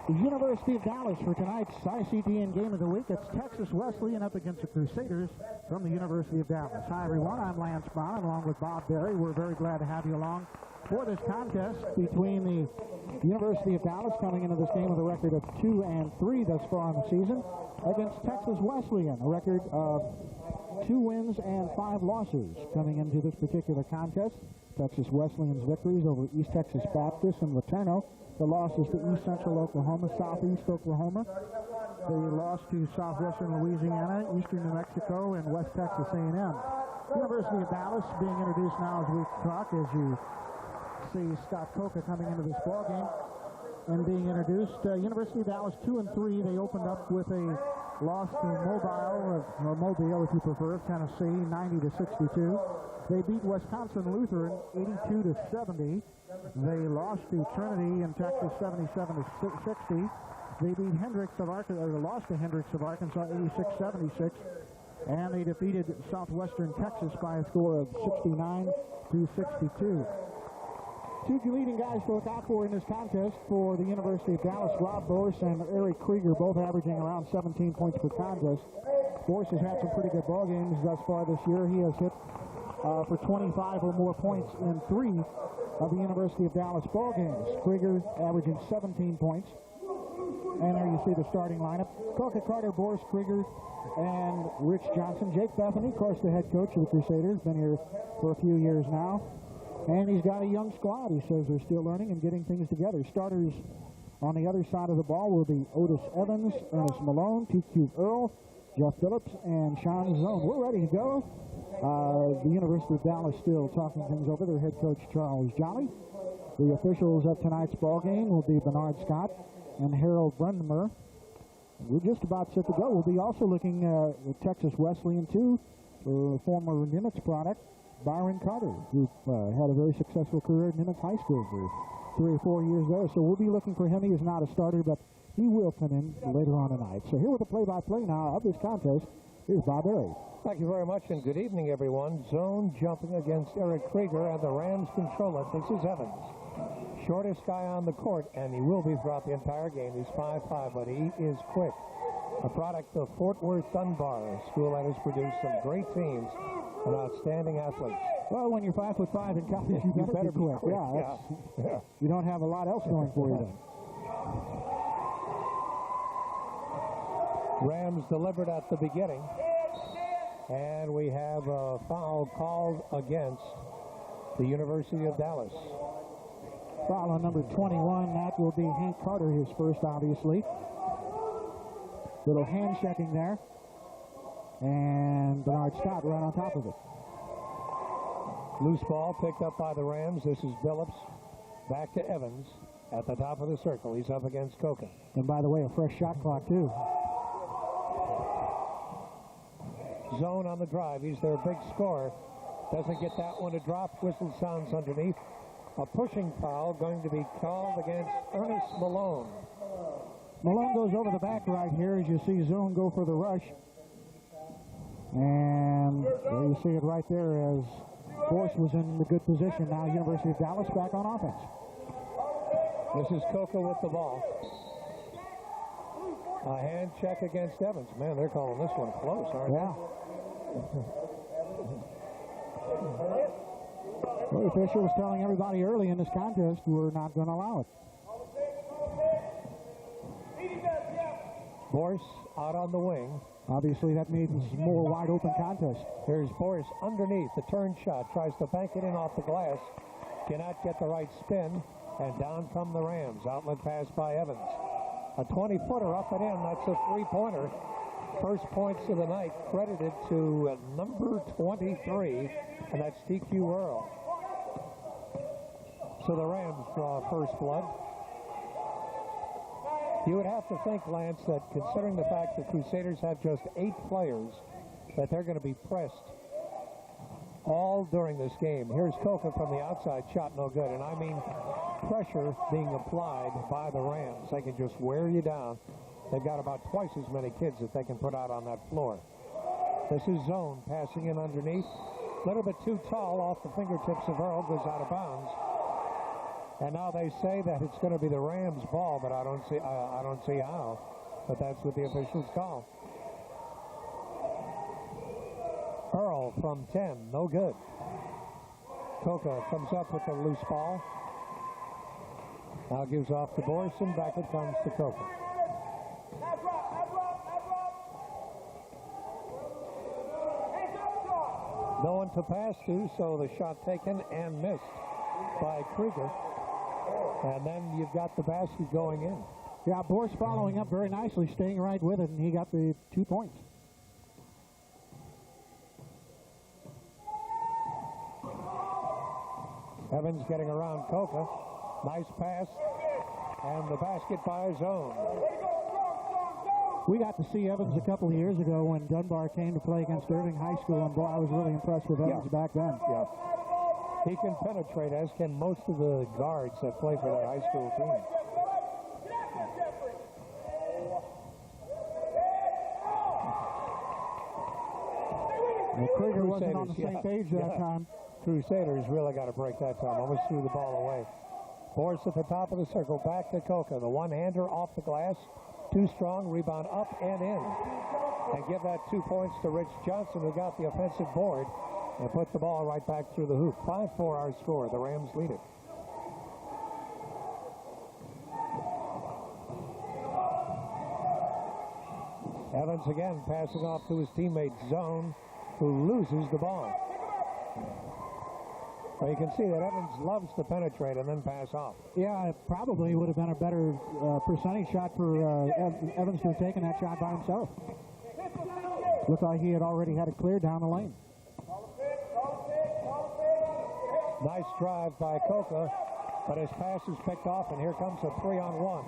The University of Dallas for tonight's ICTN Game of the Week. It's Texas Wesleyan up against the Crusaders from the University of Dallas. Hi, everyone. I'm Lance Brown along with Bob Berry. We're very glad to have you along for this contest between the University of Dallas, coming into this game with a record of 2-3 thus far in the season, against Texas Wesleyan, a record of 2 wins and 5 losses coming into this particular contest. Texas Wesleyan's victories over East Texas Baptist and Laterno. The losses to East Central Oklahoma, Southeast Oklahoma. They lost to Southwestern Louisiana, Eastern New Mexico, and West Texas A&M. University of Dallas being introduced now as we talk, as you see Scott Coca coming into this ballgame and being introduced. University of Dallas 2-3. They opened up with a loss to Mobile, if you prefer, Tennessee, 90-62. They beat Wisconsin Lutheran 82-70. They lost to Trinity in Texas 77-60. They beat Hendricks of Arkansas, or lost to Hendricks of Arkansas 86-76. And they defeated Southwestern Texas by a score of 69-62. Two leading guys to look out for in this contest for the University of Dallas, Rob Boris and Eric Krieger, both averaging around 17 points per contest. Boris has had some pretty good ball games thus far this year. He has hit for 25 or more points in 3 of the University of Dallas ball games. Krieger averaging 17 points. And there you see the starting lineup. Coca Carter, Boris Krieger, and Rich Johnson. Jake Bethany, of course, the head coach of the Crusaders, been here for a few years now. And he's got a young squad. He says they're still learning and getting things together. Starters on the other side of the ball will be Otis Evans, Ernest Malone, TQ Earl, Jeff Phillips, and Sean Zone. We're ready to go. The University of Dallas still talking things over. Their head coach, Charles Jolly. The officials at tonight's ball game will be Bernard Scott and Harold Brundemer. We're just about set to go. We'll be also looking at Texas Wesleyan, too, former Nimitz product, Byron Carter, who had a very successful career at Nimitz High School for 3 or 4 years there. So we'll be looking for him. He is not a starter, but he will come in later on tonight. So here with the play-by-play now of this contest is Bob Berry. Thank you very much, and good evening, everyone. Zone jumping against Eric Krieger, and the Rams control it. This is Evans. Shortest guy on the court, and he will be throughout the entire game. He's 5'5", but he is quick. A product of Fort Worth Dunbar, a school that has produced some great teams and outstanding athletes. Well, when you're 5'5" in college, you better be quick. Yeah. You don't have a lot else going for you then. Rams delivered at the beginning. And we have a foul called against the University of Dallas. Foul on number 21. That will be Hank Carter, his first, obviously. Little hand checking there. And Bernard Scott right on top of it. Loose ball picked up by the Rams. This is Billups. Back to Evans at the top of the circle. He's up against Coca. And by the way, a fresh shot clock, too. Zone on the drive. He's their big scorer. Doesn't get that one to drop. Whistle sounds underneath. A pushing foul going to be called against Ernest Malone. Malone goes over the back right here as you see Zone go for the rush. And there you see it right there as Force was in the good position. Now University of Dallas back on offense. This is Coca with the ball. A hand check against Evans. Man, they're calling this one close, aren't they? Yeah. Well, the official was telling everybody early in this contest we're not going to allow it. Boris out on the wing. Obviously, that means more wide open contest. Here's Boris underneath the turn shot. Tries to bank it in off the glass. Cannot get the right spin. And down come the Rams. Outlet pass by Evans. A 20-footer up and in. That's a three-pointer. First points of the night credited to number 23, and that's TQ Earl. So the Rams draw first blood. You would have to think, Lance, that considering the fact the Crusaders have just 8 players, that they're going to be pressed all during this game. Here's Coca from the outside, shot no good. And I mean pressure being applied by the Rams. They can just wear you down. They've got about twice as many kids that they can put out on that floor. This is zone, passing in underneath. A little bit too tall off the fingertips of Earl, goes out of bounds. And now they say that it's going to be the Rams' ball, but I don't see how. But that's what the officials call. Earl from 10, no good. Coca comes up with the loose ball. Now gives off to Borson. Back it comes to Coca. No one to pass to, so the shot taken and missed by Krieger. And then you've got the basket going in. Yeah, Boris following up very nicely, staying right with it, and he got the 2 points. Evans getting around Coca. Nice pass. And the basket by Zone. We got to see Evans a couple of years ago when Dunbar came to play against Irving High School, and boy, I was really impressed with Evans back then. Yeah. He can penetrate, as can most of the guards that play for that high school team. Well, Krieger wasn't on the same page that time. Crusaders really got to break that time. Almost threw the ball away. Force at the top of the circle. Back to Coca. The one-hander off the glass. Too strong. Rebound up and in. And give that 2 points to Rich Johnson, who got the offensive board and put the ball right back through the hoop. 5-4 our score. The Rams lead it. Evans again passing off to his teammate Zone, who loses the ball. Well, you can see that Evans loves to penetrate and then pass off. Yeah, it probably would have been a better percentage shot for Evans to have taken that shot by himself. Looked like he had already had it cleared down the lane. Nice drive by Coca, but his pass is picked off, and here comes a 3-on-1.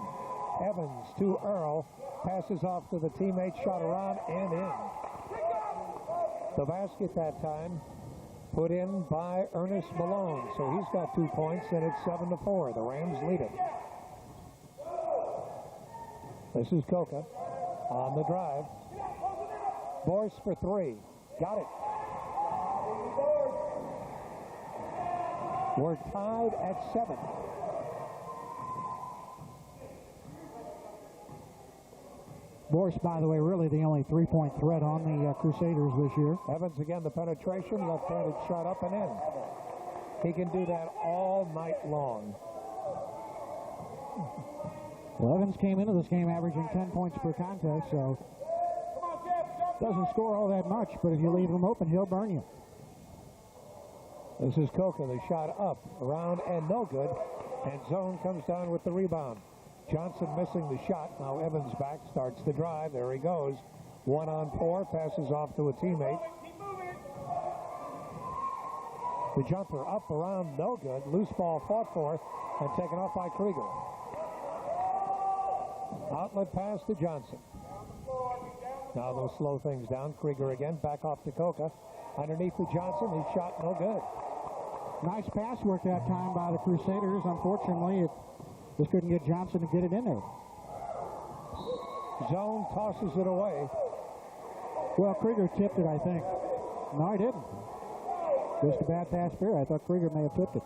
Evans to Earl, passes off to the teammate, shot around and in. The basket that time put in by Ernest Malone, so he's got 2 points, and it's 7-4. The Rams lead it. This is Coca on the drive. Boyce for 3. Got it. We're tied at 7. Boris, by the way, really the only three-point threat on the Crusaders this year. Evans again, the penetration, left-handed shot up and in. He can do that all night long. Well, Evans came into this game averaging 10 points per contest, so doesn't score all that much, but if you leave him open, he'll burn you. This is Coca, the shot up, around, and no good. And Zone comes down with the rebound. Johnson missing the shot. Now Evans back, starts the drive. There he goes. 1-on-4, passes off to a teammate. The jumper up, around, no good. Loose ball fought for and taken off by Krieger. Outlet pass to Johnson. Now they'll slow things down. Krieger again, back off to Coca. Underneath to Johnson, his shot no good. Nice pass work that time by the Crusaders. Unfortunately, it just couldn't get Johnson to get it in there. Zone tosses it away. Well, Krieger tipped it, I think. No, he didn't. Just a bad pass fair. I thought Krieger may have tipped it.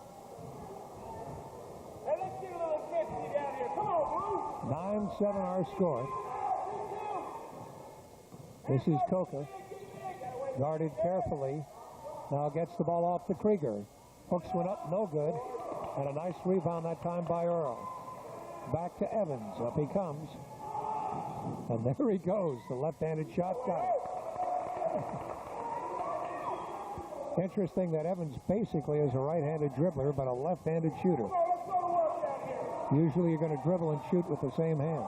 Hey, let's get a little intensity down here. Come on, Blue. 9-7 our score. This is Coca. Guarded carefully. Now gets the ball off to Krieger. Hooks one up, no good. And a nice rebound that time by Earl. Back to Evans. Up he comes. And there he goes. The left-handed shot got it. Interesting that Evans basically is a right-handed dribbler, but a left-handed shooter. Usually you're going to dribble and shoot with the same hand.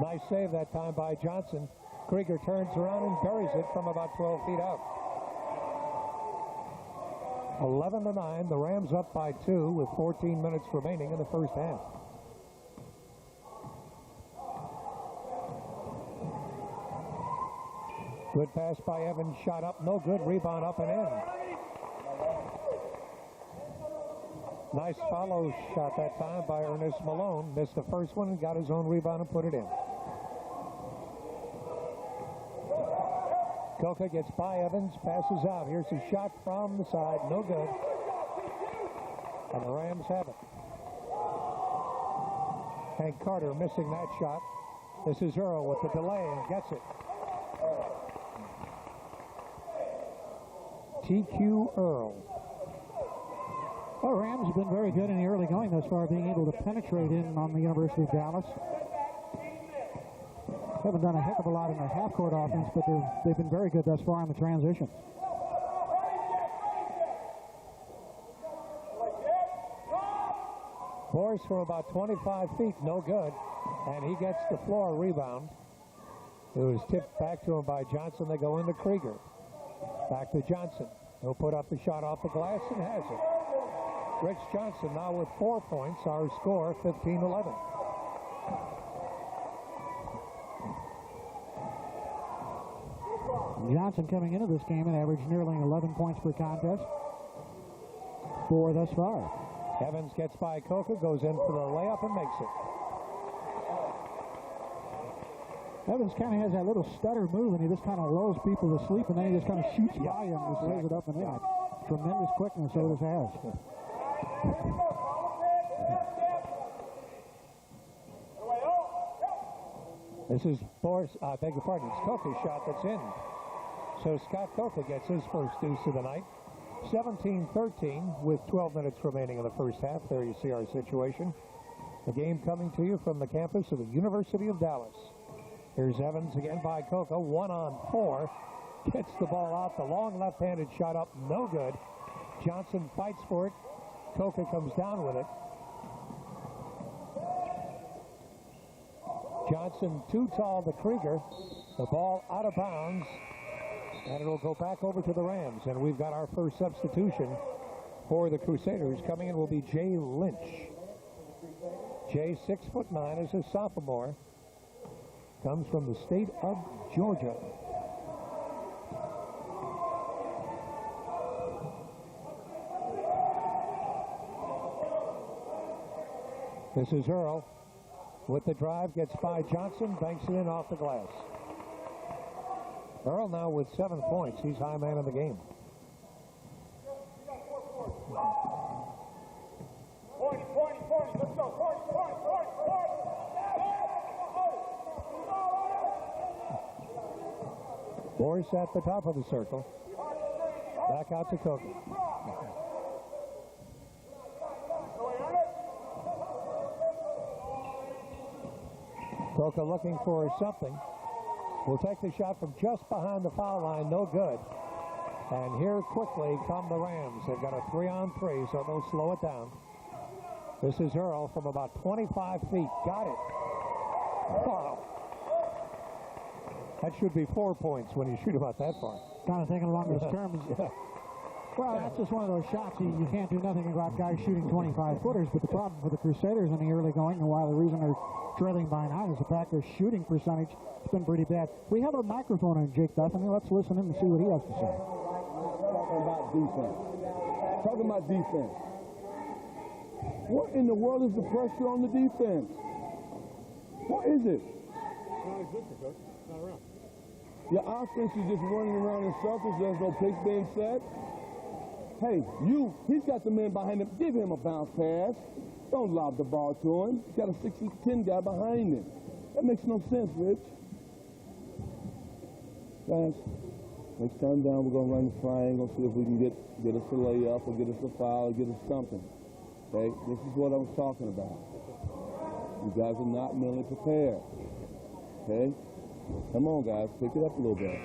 Nice save that time by Johnson. Krieger turns around and buries it from about 12 feet out. 11-9. The Rams up by 2 with 14 minutes remaining in the first half. Good pass by Evans. Shot up. No good. Rebound up and in. Nice follow shot that time by Ernest Malone. Missed the first one and got his own rebound and put it in. Coca gets by Evans, passes out. Here's a shot from the side. No good. And the Rams have it. Hank Carter missing that shot. This is Earl with the delay and gets it. TQ Earl. Well, Rams have been very good in the early going thus far, being able to penetrate in on the University of Dallas. Haven't done a heck of a lot in their half-court offense, but they've been very good thus far in the transition. Boyce from about 25 feet, no good. And he gets the floor rebound. It was tipped back to him by Johnson. They go into Krieger. Back to Johnson. He'll put up the shot off the glass and has it. Rich Johnson now with 4 points. Our score, 15-11. Johnson coming into this game and averaged nearly 11 points per contest. 4 thus far. Evans gets by Coca, goes in for the layup and makes it. Evans kind of has that little stutter move, and he just kind of lulls people to sleep, and then he just kind of shoots by him and just lays it up and in. Tremendous quickness Otis has. This is Boris, I beg your pardon, it's Coca's shot that's in. So Scott Coca gets his first deuce of the night. 17-13 with 12 minutes remaining in the first half. There you see our situation. The game coming to you from the campus of the University of Dallas. Here's Evans again by Coca. 1-on-4. Gets the ball out. The long left-handed shot up. No good. Johnson fights for it. Coca comes down with it. Johnson too tall to Krieger. The ball out of bounds. And it'll go back over to the Rams. And we've got our first substitution for the Crusaders. Coming in will be Jay Lynch. Jay, 6'9", is a sophomore. Comes from the state of Georgia. This is Earl with the drive, gets by Johnson, banks it in off the glass. Earl now with 7 points. He's high man of the game. Let's go. Boris at the top of the circle. Back out to Coca. Coca looking for something. Will take the shot from just behind the foul line. No good. And here quickly come the Rams. They've got a 3-on-3, so they'll slow it down. This is Earl from about 25 feet. Got it. Wow. That should be 4 points when you shoot about that far. Kind of thinking along those terms. Yeah. Well, that's just one of those shots. You can't do nothing about guys shooting 25-footers, but the problem for the Crusaders in the early going, and why the reason they're trailing by 9 is the fact their shooting percentage has been pretty bad. We have a microphone on Jake Duffin. Let's listen in and see what he has to say. Talking about defense. What in the world is the pressure on the defense? What is it? Not existent, Coach. Not around. Your offense is just running around in circles. There's no pitch being set. Hey, he's got the man behind him. Give him a bounce pass. Don't lob the ball to him. He's got a 6'10" guy behind him. That makes no sense, Rich. Guys, next time down, we're going to run the triangle, see if we can get us a layup or get us a foul or get us something. Okay? This is what I was talking about. You guys are not mentally prepared. Okay? Come on, guys. Pick it up a little bit.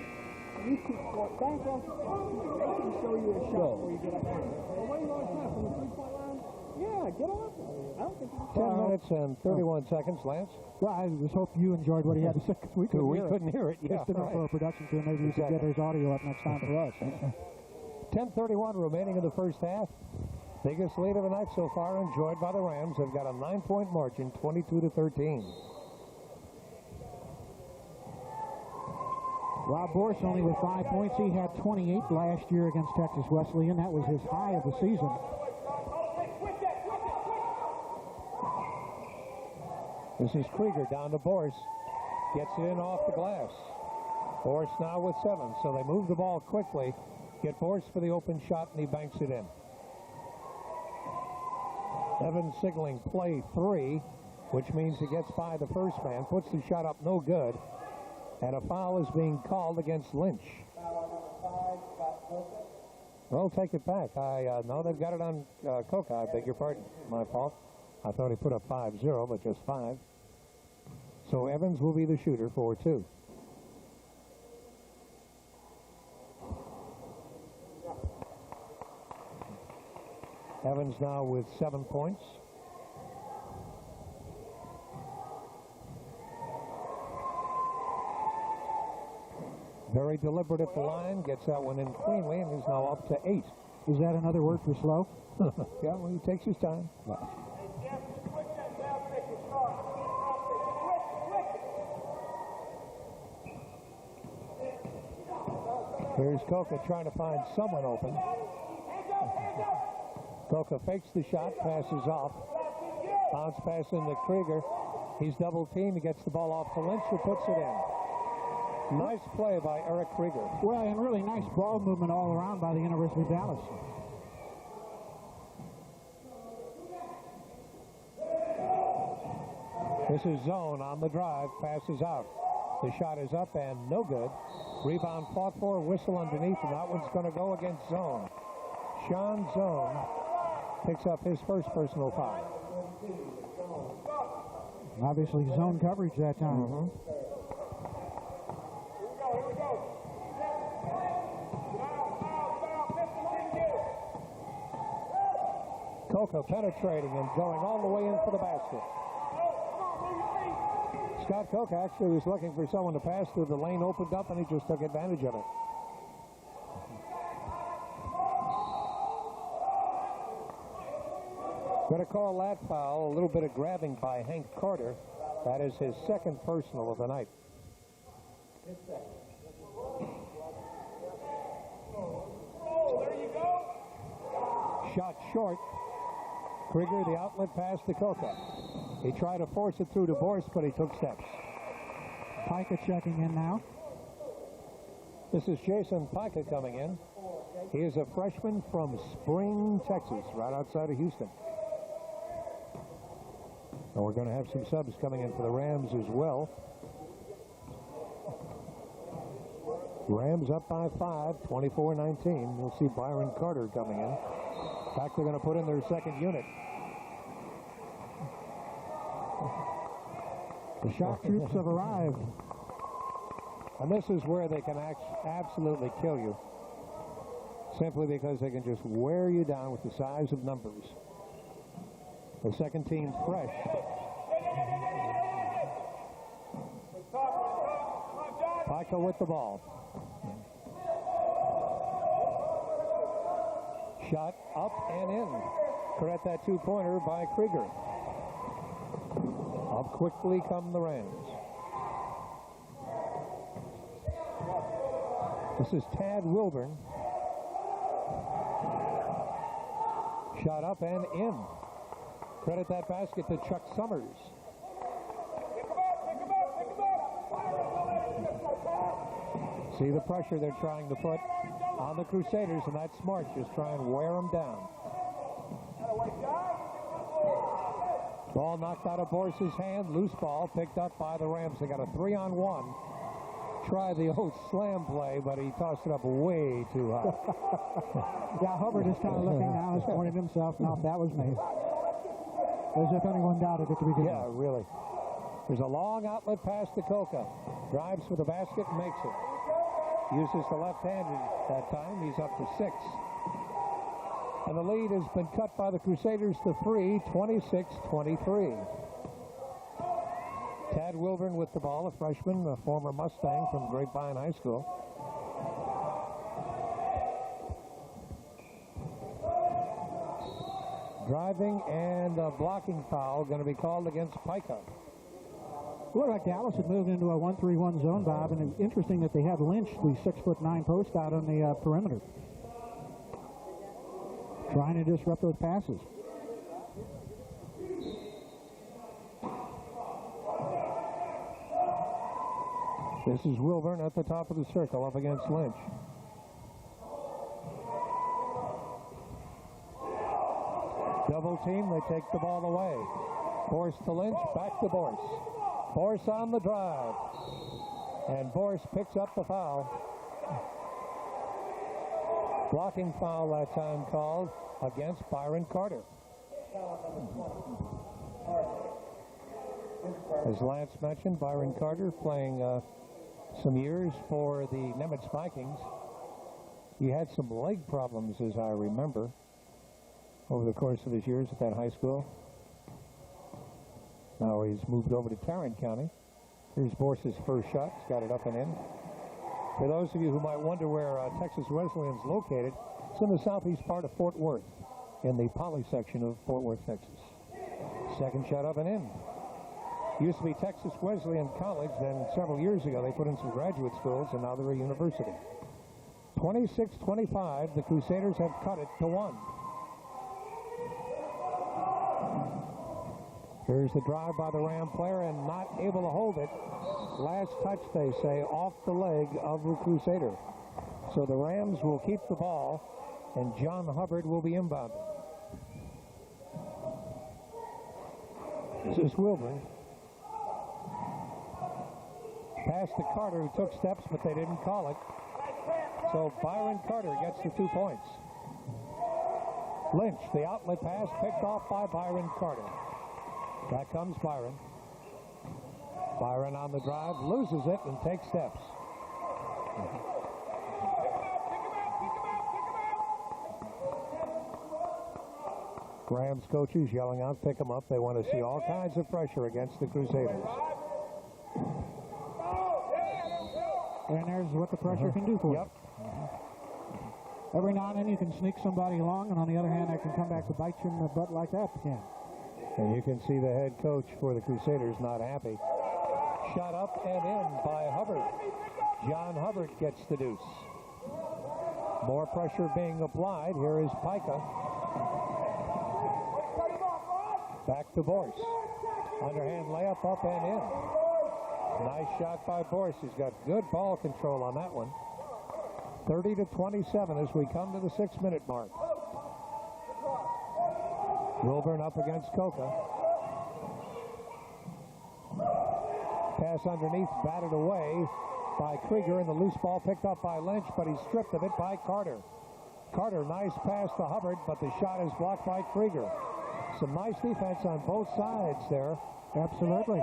You keep going. Back off. They can show you a shot before you get up there. Well, what do you want to try? From the three-point line? Yeah, get on. I don't think you can. 10 minutes and 31 seconds, Lance. Well, I just hope you enjoyed what he had to say. We couldn't hear it. Yeah, Just enough for a production crew. Maybe you could get his audio up next time for us. 10:31 remaining in the first half. Biggest lead of the night so far, enjoyed by the Rams. They've got a 9-point margin, 22-13. Rob Borst only with 5 points. He had 28 last year against Texas Wesleyan. That was his high of the season. This is Krieger down to Borst. Gets it in off the glass. Borst now with 7, so they move the ball quickly. Get Borst for the open shot, and he banks it in. Evans signaling play 3, which means he gets by the first man, puts the shot up no good, and a foul is being called against Lynch. Well, take it back. No, they've got it on Coca. I beg your pardon. My fault. I thought he put up 5-0, but just 5. So Evans will be the shooter for 2. Evans now with 7 points. Very deliberate at the line, gets that one in cleanly, and he's now up to 8. Is that another word for slow? Yeah, well, he takes his time. Here's Coca trying to find someone open. Coca fakes the shot, passes off. Bounce pass into Krieger. He's double teamed. He gets the ball off to Lynch, who puts it in. Nice play by Eric Krieger. Well, and really nice ball movement all around by the University of Dallas. This is zone on the drive. Passes out. The shot is up and no good. Rebound fought for, whistle underneath, and that one's going to go against zone. Sean Zone picks up his first personal foul. Obviously zone coverage that time. Coca penetrating and going all the way in for the basket. Scott Coca actually was looking for someone to pass to. The lane opened up and he just took advantage of it. Going to call that foul, a little bit of grabbing by Hank Carter. That is his second personal of the night. Shot short. Krieger, the outlet pass to Coca. He tried to force it through to Borst, but he took steps. Pica checking in now. This is Jason Pica coming in. He is a freshman from Spring, Texas, right outside of Houston. And we're going to have some subs coming in for the Rams as well. Rams up by 5, 24-19. We'll see Byron Carter coming in. In fact, they're going to put in their second unit. The shock troops have arrived. And this is where they can absolutely kill you. Simply because they can just wear you down with the size of numbers. The second team fresh. Pica with the ball. Shot up and in. Correct that two-pointer by Krieger. Up quickly come the Rams. This is Tad Wilburn. Shot up and in. Credit that basket to Chuck Summers. See the pressure they're trying to put on the Crusaders, and that's smart. Just try and wear them down. Ball knocked out of Borst's hand. Loose ball picked up by the Rams. They got a 3-on-1. Tried the old slam play, but he tossed it up way too high. Yeah, Hubbard is kind of looking now, has pointed himself. Now that was me. As if anyone doubted at the beginning. Yeah, really. There's a long outlet pass to Coca. Drives for the basket and makes it. Uses the left-handed that time. He's up to 6. And the lead has been cut by the Crusaders to 3, 26-23. Tad Wilburn with the ball, a freshman, a former Mustang from Grapevine High School. Driving and a blocking foul going to be called against Pica. Looked like Dallas had moved into a 1-3-1 zone, Bob, and it's interesting that they had Lynch, the 6'9" post, out on the perimeter, trying to disrupt those passes. This is Wilburn at the top of the circle up against Lynch. Double team, they take the ball away. Force to Lynch, back to Borse. Borse on the drive. And Borse picks up the foul. Blocking foul that time called against Byron Carter. As Lance mentioned, Byron Carter playing some years for the Nemitz Vikings. He had some leg problems, as I remember, over the course of his years at that high school. Now he's moved over to Tarrant County. Here's Borse's first shot. He's got it up and in. For those of you who might wonder where Texas Wesleyan's located, it's in the southeast part of Fort Worth, in the Poly section of Fort Worth, Texas. Second shot up and in. Used to be Texas Wesleyan College, then several years ago they put in some graduate schools, and now they're a university. 26-25, the Crusaders have cut it to 1. Here's the drive by the Ram player and not able to hold it. Last touch, they say, off the leg of the Crusader. So the Rams will keep the ball, and John Hubbard will be inbounded. This is Wilburn. Pass to Carter, who took steps, but they didn't call it. So Byron Carter gets the 2 points. Lynch, the outlet pass, picked off by Byron Carter. Back comes Byron. Byron on the drive, loses it, and takes steps. Graham's coaches yelling out, pick him up. They want to see all kinds of pressure against the Crusaders. And there's what the pressure can do for you. Yep. Every now and then you can sneak somebody along, and on the other hand, that can come back to bite you in the butt like that can. And you can see the head coach for the Crusaders not happy. Shot up and in by Hubbard. John Hubbard gets the deuce. More pressure being applied. Here is Pica. Back to Borse. Underhand layup up and in. Nice shot by Borse. He's got good ball control on that one. 30-27 as we come to the 6-minute mark. Wilburn up against Coca. Pass underneath, batted away by Krieger, and the loose ball picked up by Lynch, but he's stripped of it by Carter. Carter, nice pass to Hubbard, but the shot is blocked by Krieger. Some nice defense on both sides there. Absolutely.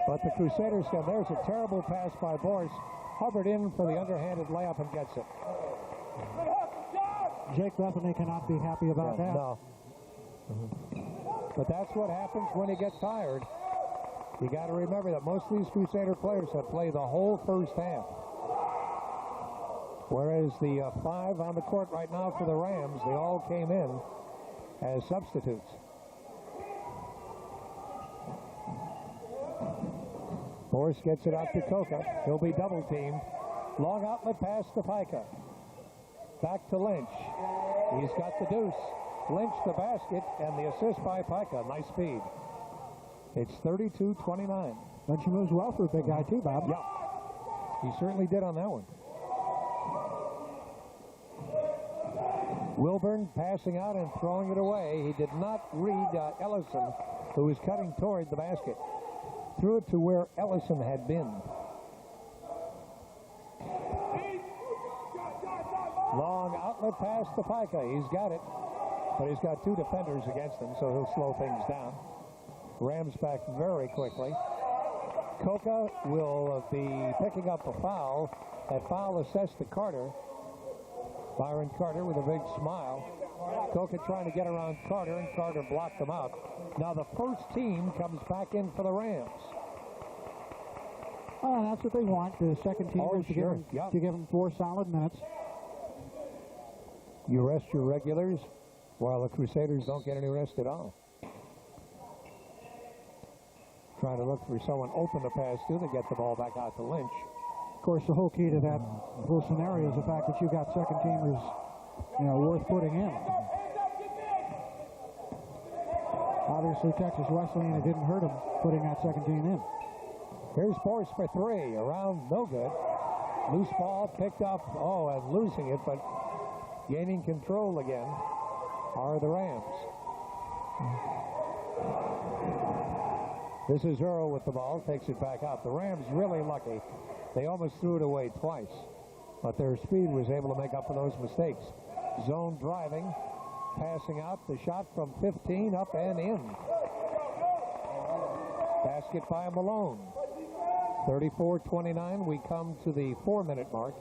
But the Crusaders come. There's a terrible pass by Borse. Hubbard in for the underhanded layup and gets it. Jake Bethany cannot be happy about that. No. But that's what happens when you get tired. You got to remember that most of these Crusader players have played the whole first half. Whereas the 5 on the court right now for the Rams, they all came in as substitutes. Borse gets it out to Coca. He'll be double-teamed. Long outlet pass to Pica. Back to Lynch. He's got the deuce. Lynch the basket, and the assist by Pica. Nice speed. It's 32-29. Lynch moves well for a big guy, too, Bob. Yeah. He certainly did on that one. Wilburn passing out and throwing it away. He did not read Ellison, who was cutting toward the basket. Threw it to where Ellison had been. Long outlet pass to Pica. He's got it, but he's got 2 defenders against him, so he'll slow things down. Rams back very quickly. Coca will be picking up a foul. That foul assessed to Carter. Byron Carter with a big smile. Coca trying to get around Carter, and Carter blocked him out. Now the first team comes back in for the Rams. Oh, that's what they want. The second team to give them 4 solid minutes. You rest your regulars. Well, the Crusaders don't get any rest at all. Trying to look for someone open to pass to. They get the ball back out to Lynch. Of course, the whole key to that whole scenario is the fact that you've got second teamers, worth putting in. Obviously, Texas Wesleyan, it didn't hurt them putting that second team in. Here's Boyce for three. Around, no good. Loose ball picked up. Oh, and losing it, but gaining control again are the Rams. This is Earl with the ball. Takes it back out. The Rams really lucky. They almost threw it away twice, but their speed was able to make up for those mistakes. Zone driving. Passing out the shot from 15 up and in. Basket by Malone. 34-29. We come to the 4-minute mark.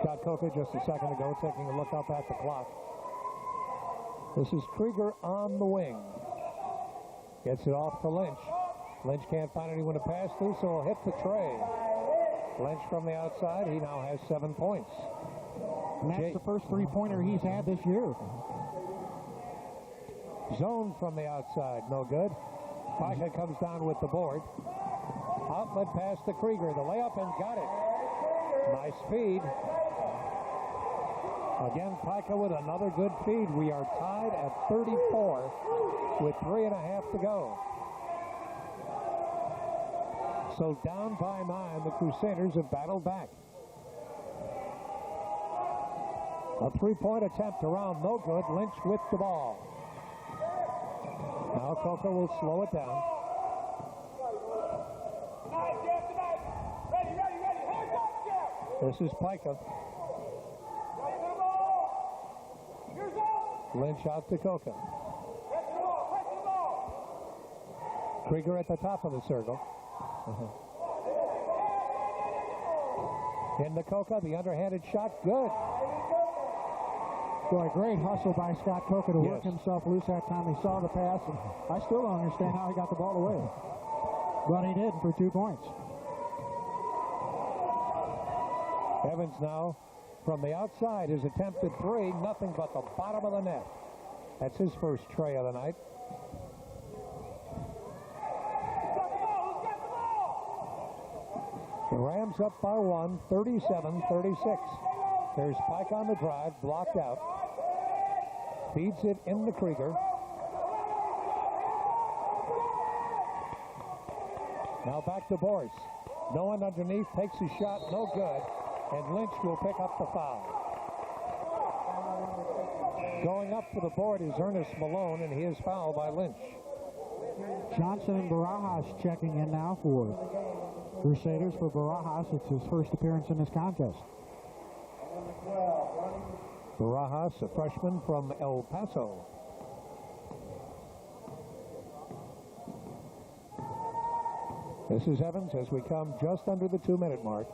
Scott Coker just a second ago taking a look up at the clock. This is Krieger on the wing. Gets it off to Lynch. Lynch can't find anyone to pass to, so he'll hit the tray. Lynch from the outside. He now has 7 points. And that's the first three-pointer he's had this year. Zone from the outside, no good. Pica comes down with the board. Outlet pass to Krieger. The layup and got it. Nice feed. Again, Pica with another good feed. We are tied at 34 with 3.5 to go. So down by 9, the Crusaders have battled back. A three-point attempt around, no good. Lynch with the ball. Now Coker will slow it down. This is Pica. Lynch out to Coker. Krieger at the top of the circle. In the Coker, the underhanded shot, good. Boy, great hustle by Scott Coker to work himself loose that time he saw the pass. And I still don't understand how he got the ball away. But he did for 2 points. Evans now from the outside. His attempted three, nothing but the bottom of the net. That's his first tray of the night. The Rams up by 1, 37-36. There's Pike on the drive, blocked out. Feeds it in the Krieger. Now back to Boyce. No one underneath, takes a shot, no good. And Lynch will pick up the foul. Going up for the board is Ernest Malone, and he is fouled by Lynch. Johnson and Barajas checking in now for Crusaders. For Barajas, it's his first appearance in this contest. Barajas, a freshman from El Paso. This is Evans as we come just under the 2-minute mark.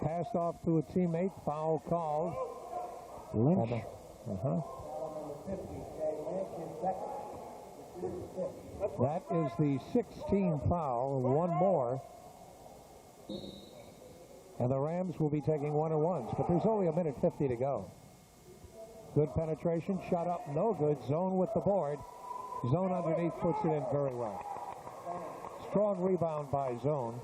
Passed off to a teammate, foul called. Lynch. That is the 16th foul, one more. And the Rams will be taking 1-on-1s, but there's only 1:50 to go. Good penetration, shot up, no good. Zone with the board. Zone underneath puts it in very well. Strong rebound by Zone.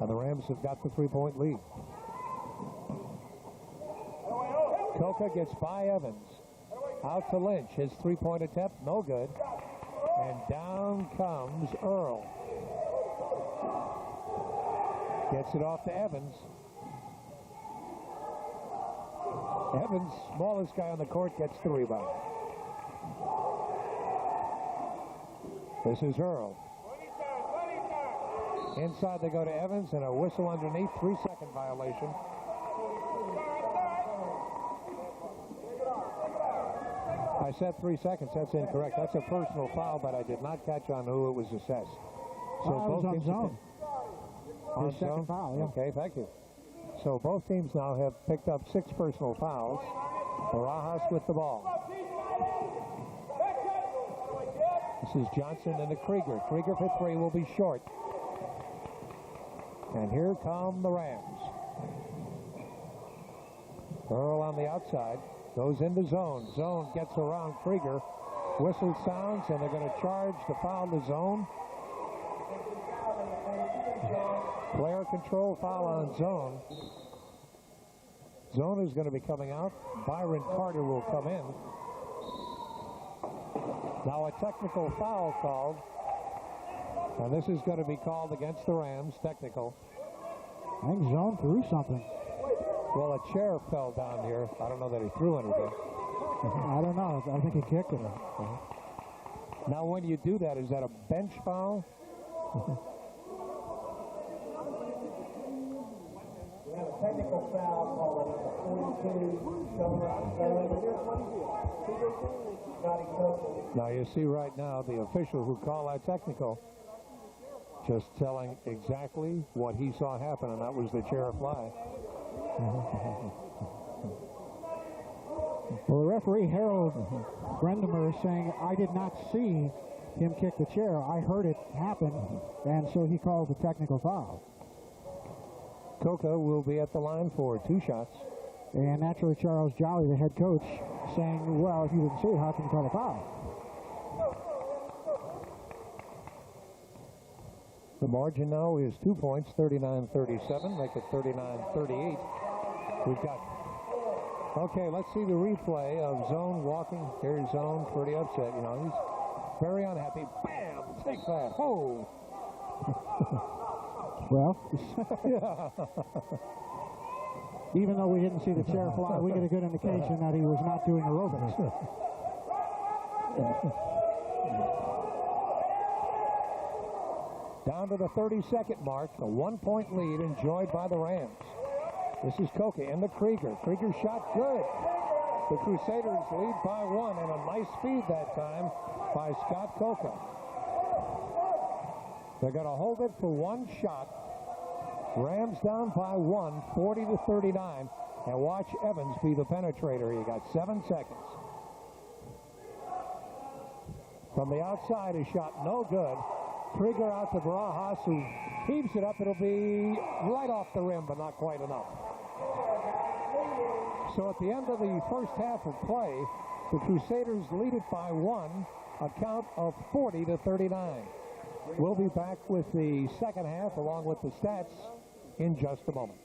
And the Rams have got the 3-point lead. Coker gets by Evans. Out to Lynch. His 3-point attempt, no good. And down comes Earl. Gets it off to Evans. Evans, smallest guy on the court, gets the rebound. This is Earl. Inside they go to Evans, and a whistle underneath. 3-second violation. I said 3 seconds. That's incorrect. That's a personal foul, but I did not catch on who it was assessed. So both on teams zone. On His second zone? foul, yeah. Okay, thank you. So both teams now have picked up 6 personal fouls. Barajas with the ball. This is Johnson into Krieger. Krieger for three will be short. And here come the Rams. Earl on the outside. Goes into zone. Zone gets around Krieger. Whistle sounds, and they're going to charge to foul the zone. Player control foul on zone. Zone is going to be coming out. Byron Carter will come in. Now a technical foul called. And this is going to be called against the Rams, technical. I think zone threw something. Well, a chair fell down here. I don't know that he threw anything. I don't know. I think he kicked it. Now, when you do that, is that a bench foul? We have a technical foul called 42. Now, you see right now the official who called that technical just telling exactly what he saw happen, and that was the chair fly. Well, the referee, Harold Brendemer, is saying, I did not see him kick the chair. I heard it happen, and so he called the technical foul. Coca will be at the line for 2 shots. And naturally, Charles Jolly, the head coach, saying, well, if you didn't see it, how can you call a foul? The margin now is 2 points, 39-37, make it 39-38. We've got, okay, let's see the replay of Zone walking. Here's Zone, pretty upset, you know, he's very unhappy. Bam, take that, oh. Well, even though we didn't see the chair fly, we get a good indication that he was not doing aerobics. Down to the 32nd mark, a 1-point lead enjoyed by the Rams. This is Coca into Krieger. Krieger shot good. The Crusaders lead by 1, and a nice feed that time by Scott Coca. They're going to hold it for 1 shot. Rams down by 1, 40-39. And watch Evans be the penetrator. He got 7 seconds. From the outside, a shot no good. Krieger out to Barajas, who heaves it up. It'll be right off the rim, but not quite enough. So at the end of the first half of play, the Crusaders lead it by 1, a count of 40-39. We'll be back with the second half along with the stats in just a moment.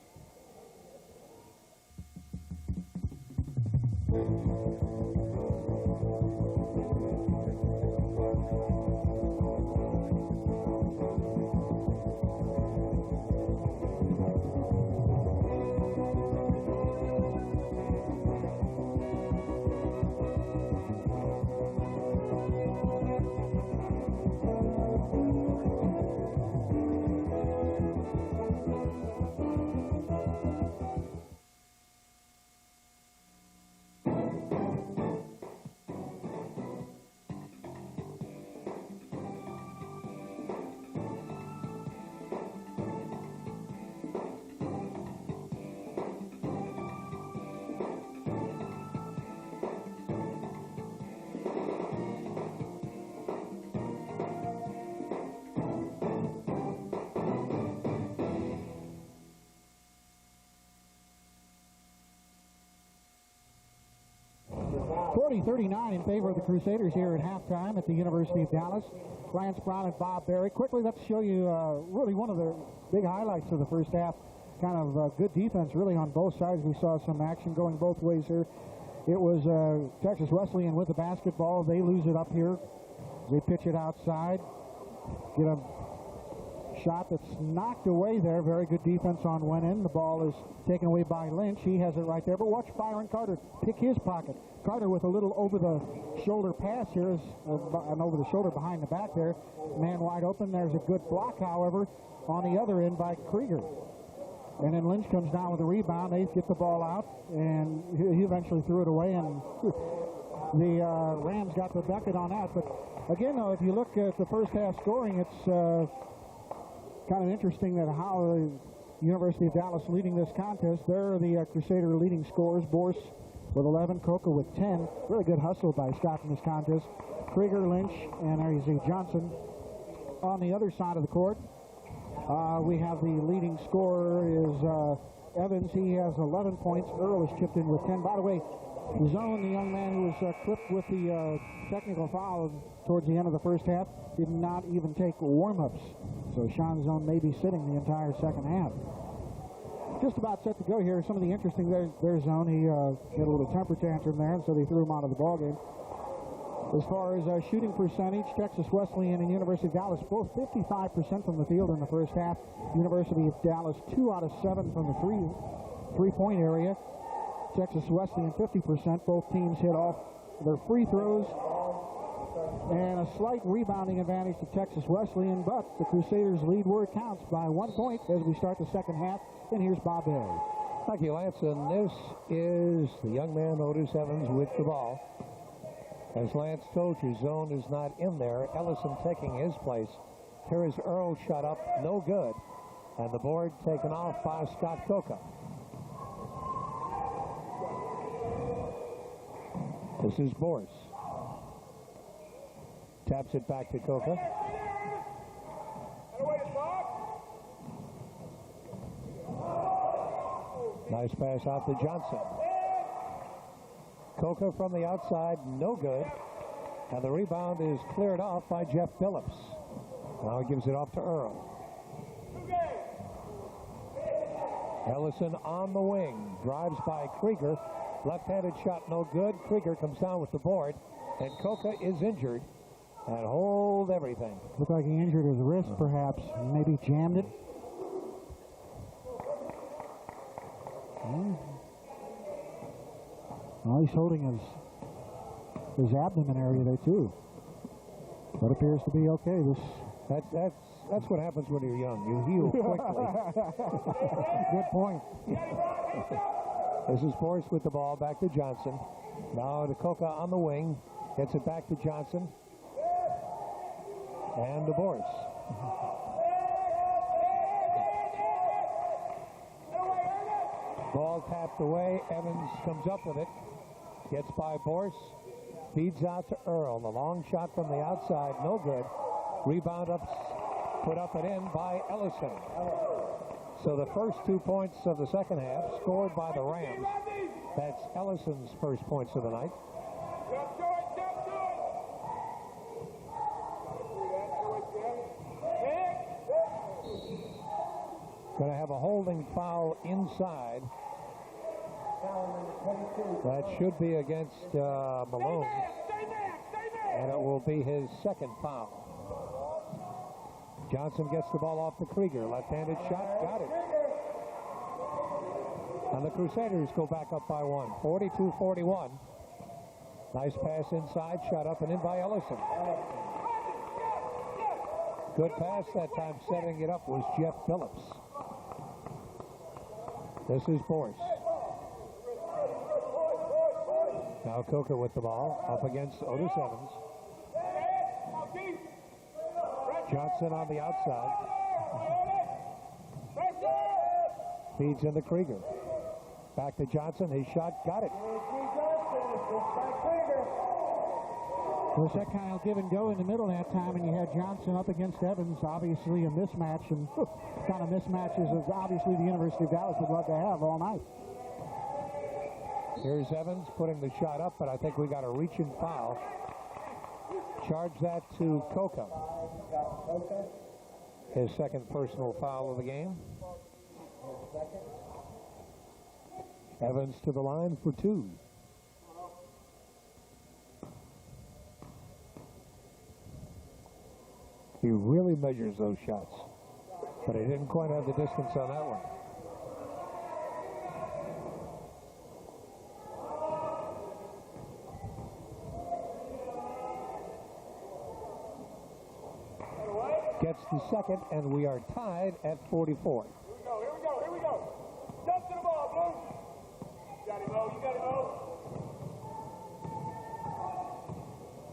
.39 in favor of the Crusaders here at halftime at the University of Dallas. Lance Brown and Bob Berry. Quickly, let's show you really one of the big highlights of the first half. Kind of good defense really on both sides. We saw some action going both ways here. It was Texas Wesleyan with the basketball. They lose it up here. They pitch it outside. Get a shot that's knocked away there. Very good defense on one end. The ball is taken away by Lynch. He has it right there. But watch Byron Carter pick his pocket. Carter with a little over-the-shoulder pass here, and over the shoulder behind the back there. Man wide open. There's a good block, however, on the other end by Krieger. And then Lynch comes down with a rebound. They get the ball out, and he eventually threw it away, and the Rams got the bucket on that. But again, though, if you look at the first half scoring, it's kind of interesting that how the University of Dallas leading this contest. They're the Crusader leading scorers. Borse with 11, Coca with 10. Really good hustle by Scott in this contest. Krieger, Lynch, and there you see Johnson on the other side of the court. We have the leading scorer is Evans. He has 11 points. Earl has chipped in with 10. By the way, Zone, the young man who was clipped with the technical foul towards the end of the first half, did not even take warm-ups. So Sean Zone may be sitting the entire second half. Just about set to go here. Some of the interesting, there's Zone. He had a little temper tantrum there, and so they threw him out of the ballgame. As far as shooting percentage, Texas Wesleyan and University of Dallas both 55% from the field in the first half. University of Dallas 2 out of 7 from the three-point area. Texas Wesleyan 50%. Both teams hit off their free throws. And a slight rebounding advantage to Texas Wesleyan, but the Crusaders lead where it counts by 1 point as we start the second half. And here's Bob Barry. Thank you, Lance. And this is the young man, Otis Evans, with the ball. As Lance told you, Zone is not in there. Ellison taking his place. Here is Earl shot up, no good. And the board taken off by Scott Coca. This is Boris. Taps it back to Coca. Nice pass out to Johnson. Coca from the outside, no good. And the rebound is cleared off by Jeff Phillips. Now he gives it off to Earl. Ellison on the wing. Drives by Krieger. Left-handed shot, no good. Krieger comes down with the board. And Coca is injured. And hold everything. Looked like he injured his wrist, perhaps. Maybe jammed it. Well, he's holding his abdomen area there, too. But appears to be okay. That's what happens when you're young. You heal quickly. Good point. This is Boris with the ball, back to Johnson. Now to Coca on the wing. Gets it back to Johnson. And to Boris. Ball tapped away. Evans comes up with it. Gets by Boris. Feeds out to Earl. The long shot from the outside, no good. Rebound up, put up and in by Ellison. So the first 2 points of the second half scored by the Rams. That's Ellison's first points of the night. Going to have a holding foul inside. That should be against Malone. And it will be his second foul. Johnson gets the ball off to Krieger. Left-handed shot, got it. And the Crusaders go back up by 1, 42-41. Nice pass inside, shot up and in by Ellison. Good pass that time. Setting it up was Jeff Phillips. This is Boris. Now Coca with the ball, up against Otis Evans. Johnson on the outside. Feeds into Krieger. Back to Johnson, his shot, got it. Was that kind of give and go in the middle that time, and you had Johnson up against Evans, obviously a mismatch, and kind of mismatches as obviously the University of Dallas would love to have all night. Here's Evans putting the shot up, but I think we got a reaching foul. Charge that to Coca. His second personal foul of the game. Evans to the line for 2. He really measures those shots, but he didn't quite have the distance on that one. Gets the second, and we are tied at 44. Here we go. Jump to the ball, Blue. You got him, Mo.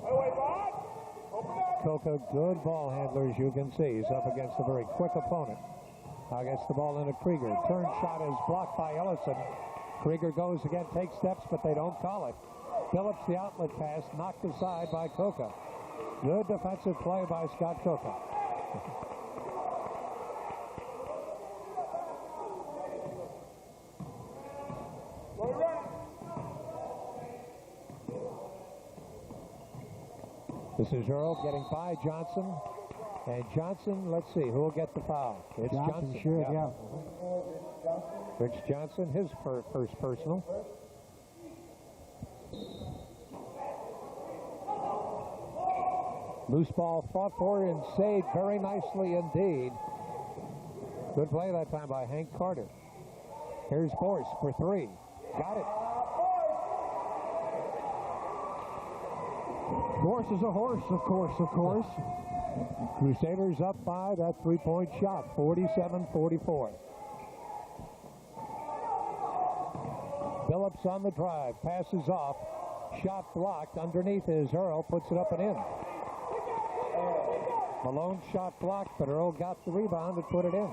Away, Bob. Open up. Coca, good ball handler, as you can see. He's up against a very quick opponent. Now gets the ball into Krieger. Turn shot is blocked by Ellison. Krieger goes again, takes steps, but they don't call it. Phillips, the outlet pass, knocked aside by Coca. Good defensive play by Scott Coca. This is Earl getting by Johnson. And Johnson, let's see, who will get the foul? It's Johnson. Sure, yeah. Rich Johnson, his first personal. Loose ball fought for and saved very nicely indeed. Good play that time by Hank Carter. Here's Force for three. Got it. Force is a horse, of course. Crusaders up by that three-point shot, 47-44. Phillips on the drive, passes off. Shot blocked. Underneath is Earl, puts it up and in. Malone shot blocked, but Earl got the rebound and put it in.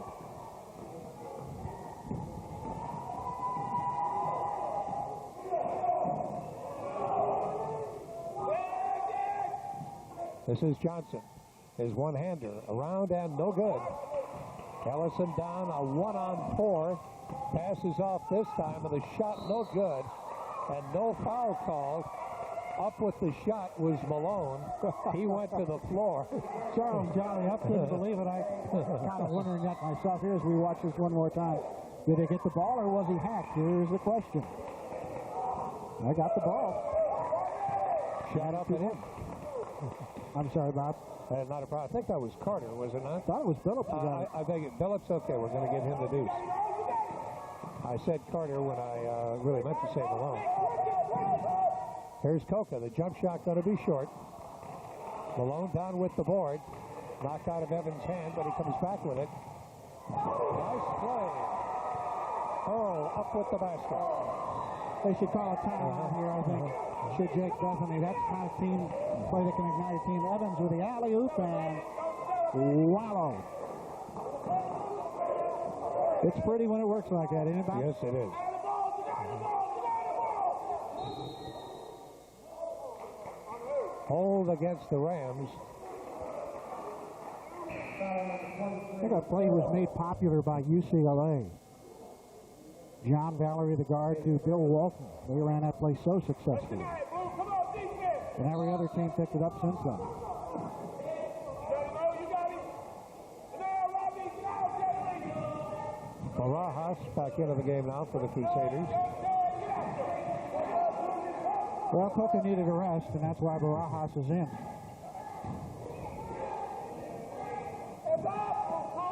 This is Johnson. His one-hander around and no good. Ellison down a 1-on-4. Passes off this time, and the shot no good. And no foul called. Up with the shot was Malone. He went to the floor. Charles, Johnny, I couldn't believe it. I kind of wondering that myself here as we watch this one more time. Did he get the ball or was he hacked? Here's the question. I got the ball. Shot up and in. I'm sorry, Bob. Not a problem. I think that was Carter, was it not? I thought it was Phillips. I beg it. Phillips, okay, we're going to give him the deuce. I said Carter when I really meant to say Malone. Here's Coca. The jump shot going to be short. Malone down with the board. Knocked out of Evans' hand, but he comes back with it. Nice play. Oh, up with the basket. They should call a timeout here, I think. Should Jake Bethany. That's the kind of team play that can ignite a team. Evans with the alley-oop and wallow. It's pretty when it works like that, isn't it, Bob? Yes, it is. Hold against the Rams. I think that play was made popular by UCLA. John Valerie, the guard, to Bill Walton. They ran that play so successfully. And every other team picked it up since then. Barajas back into the game now for the Crusaders. Well, Coca needed a rest, and that's why Barajas is in.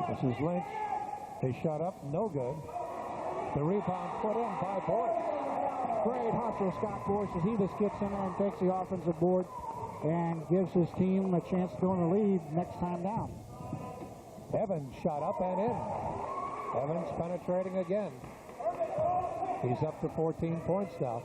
This is Lynch. He shot up, no good. The rebound put in by Boyce. Great hustle, Scott Boyce, as he just gets in there and takes the offensive board and gives his team a chance to go in the lead next time down. Evans shot up and in. Evans penetrating again. He's up to 14 points now.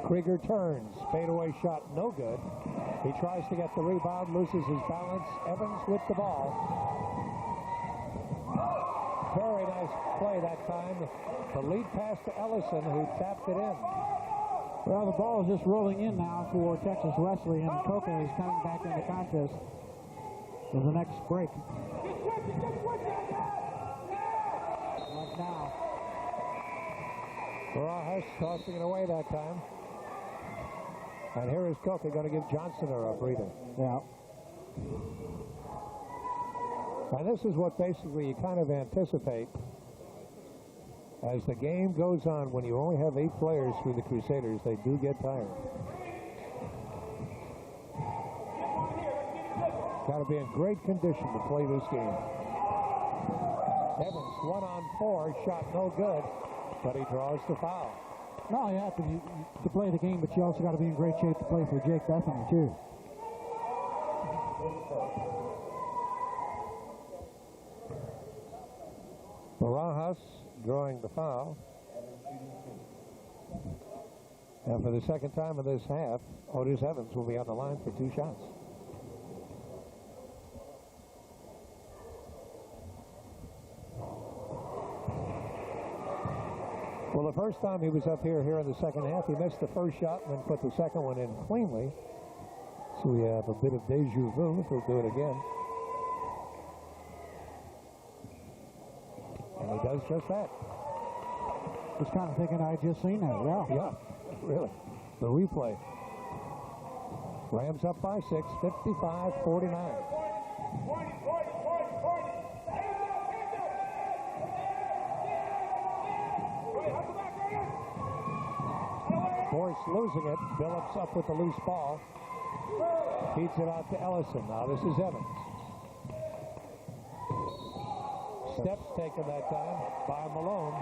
Krieger turns. Fadeaway shot, no good. He tries to get the rebound, loses his balance. Evans with the ball. Very nice play that time. The lead pass to Ellison, who tapped it in. Well, the ball is just rolling in now for Texas Wesleyan, and Coca is coming back in the contest for the next break. Like now. Barajas tossing it away that time. And here is Coca going to give Johnson a breather. Yeah. And this is what basically you kind of anticipate as the game goes on. When you only have 8 players through the Crusaders, they do get tired. Got to be in great condition to play this game. Evans 1-on-4, shot no good, but he draws the foul. No, you have to play the game, but you also got to be in great shape to play for Jake Bethany, too. Barajas drawing the foul. And for the second time in this half, Otis Evans will be on the line for 2 shots. the first time he was up here in the second half, he missed the first shot and then put the second one in cleanly. So we have a bit of deja vu if he'll do it again. And he does just that. Just kind of thinking I just seen that. Yeah, really. The replay. Rams up by 6, 55-49. Boyce losing it. Billups up with the loose ball. Feeds it out to Ellison. Now this is Evans. Steps taken that time by Malone.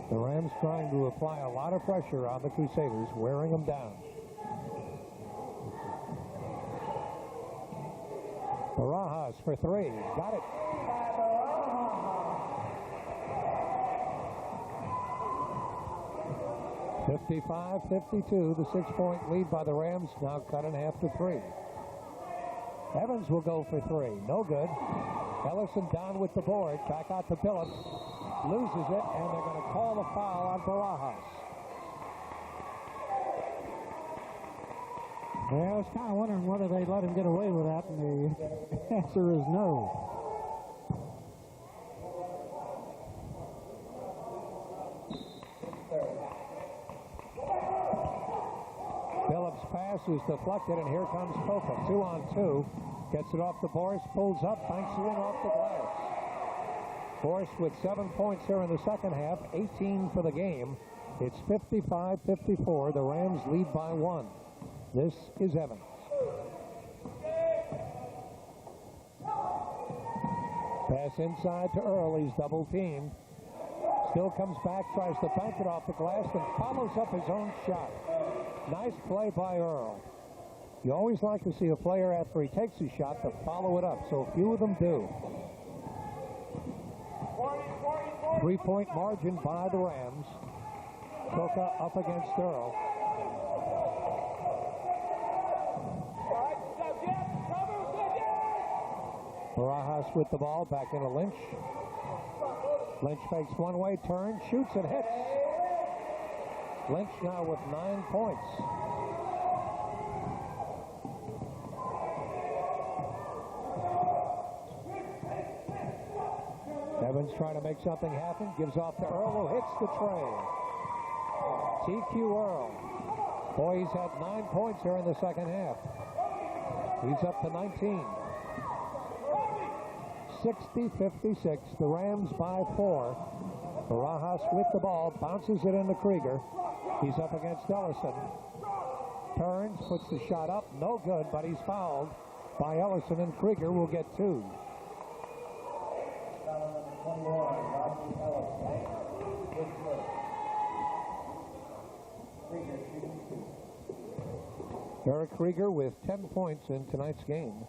The Rams trying to apply a lot of pressure on the Crusaders, wearing them down. Barajas for three. Got it. (55-52), the 6-point lead by the Rams, now cut in half to 3. Evans will go for 3. No good. Ellison down with the board. Back out to Billups. Loses it, and they're going to call the foul on Barajas. Yeah, I was kind of wondering whether they let him get away with that, and the answer is no. Billups' pass is deflected, and here comes Coca. 2-on-2. Gets it off the Boris, pulls up, banks it in off the glass. Boris with 7 points here in the second half, 18 for the game. It's 55-54. The Rams lead by 1. This is Evans. Pass inside to Earl. He's double teamed. Still comes back, tries to bank it off the glass, and follows up his own shot. Nice play by Earl. You always like to see a player after he takes a shot to follow it up, so few of them do. 3-point margin by the Rams. Coca up against Earl. Barajas with the ball, back into Lynch. Lynch fakes one way, turns, shoots, and hits. Lynch now with 9 points. Evans trying to make something happen, gives off to Earl, who hits the tray. TQ Earl. Boy, he's had 9 points here in the second half. He's up to 19. 60-56, the Rams by 4. Barajas with the ball, bounces it into Krieger. He's up against Ellison. Turns, puts the shot up, no good, but he's fouled by Ellison, and Krieger will get 2. Eric Krieger with 10 points in tonight's game.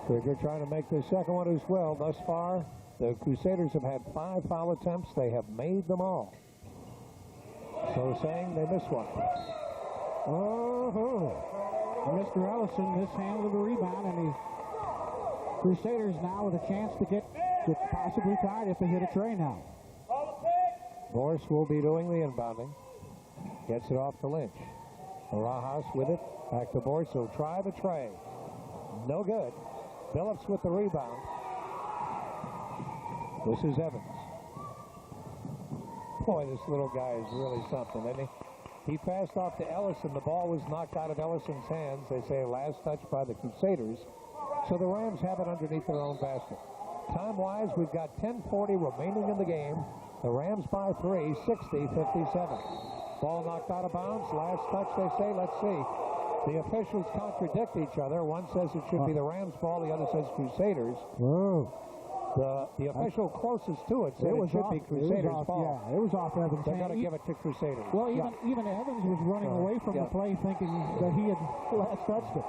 Krieger trying to make the second one as well. Thus far, the Crusaders have had 5 foul attempts. They have made them all. So saying they missed one. Oh, Mr. Ellison mishandled the rebound, and the Crusaders now with a chance to get possibly tied if they hit a tray now. Boris will be doing the inbounding. Gets it off to Lynch. Barajas with it. Back to Boris. He'll try the tray. No good. Billups with the rebound. This is Evans. Boy, this little guy is really something, isn't he? He passed off to Ellison. The ball was knocked out of Ellison's hands. They say last touch by the Crusaders. So the Rams have it underneath their own basket. Time-wise, we've got 10:40 remaining in the game. The Rams by 3, 60-57. Ball knocked out of bounds. Last touch, they say. Let's see. The officials contradict each other. One says it should be the Rams ball. The other says Crusaders. Whoa. The official closest to it said it should be Crusaders ball. Yeah, it was off Evans' They're hand. going to give it to Crusaders. Well, even Evans was running away from the play thinking that he had last touched it.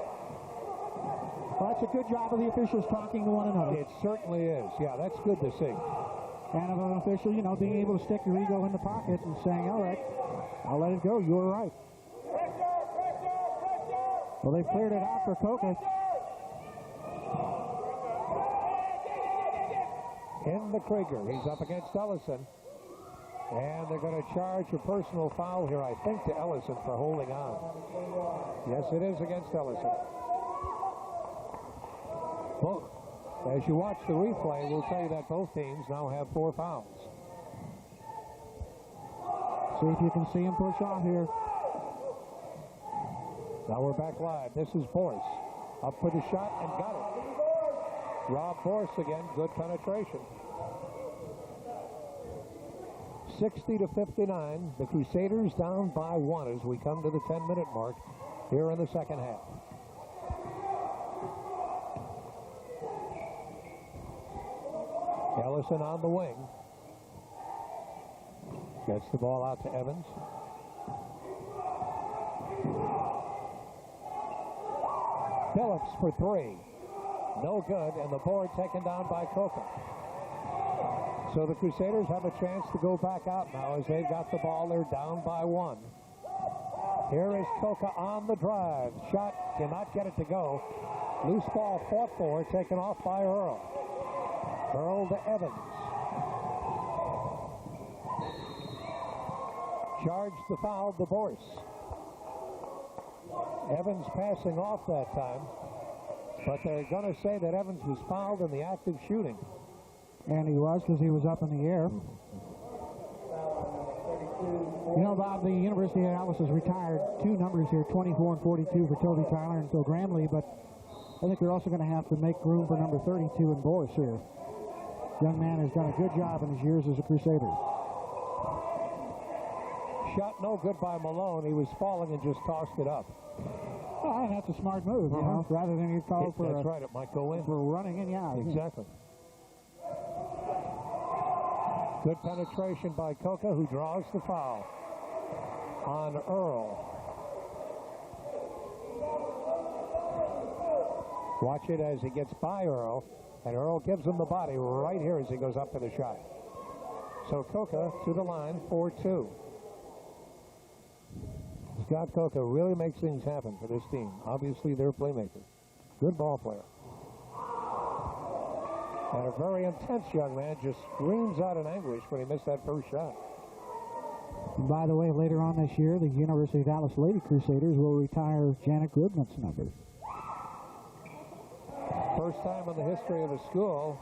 Well, that's a good job of the officials talking to one another. It certainly is. Yeah, that's good to see. And of an official, you know, being able to stick your ego in the pocket and saying, all right, I'll let it go. You were right. Well, they cleared it out for Coca. In the Krieger. He's up against Ellison. And they're going to charge a personal foul here, I think, to Ellison for holding on. Yes, it is against Ellison. Both. As you watch the replay, we'll tell you that both teams now have 4 fouls. See if you can see him push off here. Now we're back live. This is Boyce. Up for the shot and got it. Rob Boyce again. Good penetration. 60-59. The Crusaders down by 1 as we come to the 10-minute mark here in the second half. Ellison on the wing. Gets the ball out to Evans. Phillips for 3. No good, and the board taken down by Coca. So the Crusaders have a chance to go back out now as they've got the ball. They're down by 1. Here is Coca on the drive. Shot cannot get it to go. Loose ball fought for, taken off by Earl. Earl to Evans. Charged the foul to Boyce. Evans passing off that time. But they're going to say that Evans was fouled in the act of shooting. And he was, because he was up in the air. You know, Bob, the University of Dallas has retired 2 numbers here, 24 and 42 for Toby Tyler and Phil Gramley, but I think they're also going to have to make room for number 32 in Boyce here. Young man has done a good job in his years as a Crusader. Shot no good by Malone. He was falling and just tossed it up. Oh, and that's a smart move, you know, rather than you call for that's right, it might go in. For running in, yeah. Exactly. Good penetration by Coca, who draws the foul on Earl. Watch it as he gets by Earl, and Earl gives him the body right here as he goes up for the shot. So Coca to the line, 4-2. Scott Coca really makes things happen for this team. Obviously, they're playmakers. Good ball player. And a very intense young man, just screams out in anguish when he missed that first shot. And by the way, later on this year, the University of Dallas Lady Crusaders will retire Janet Goodman's number. First time in the history of the school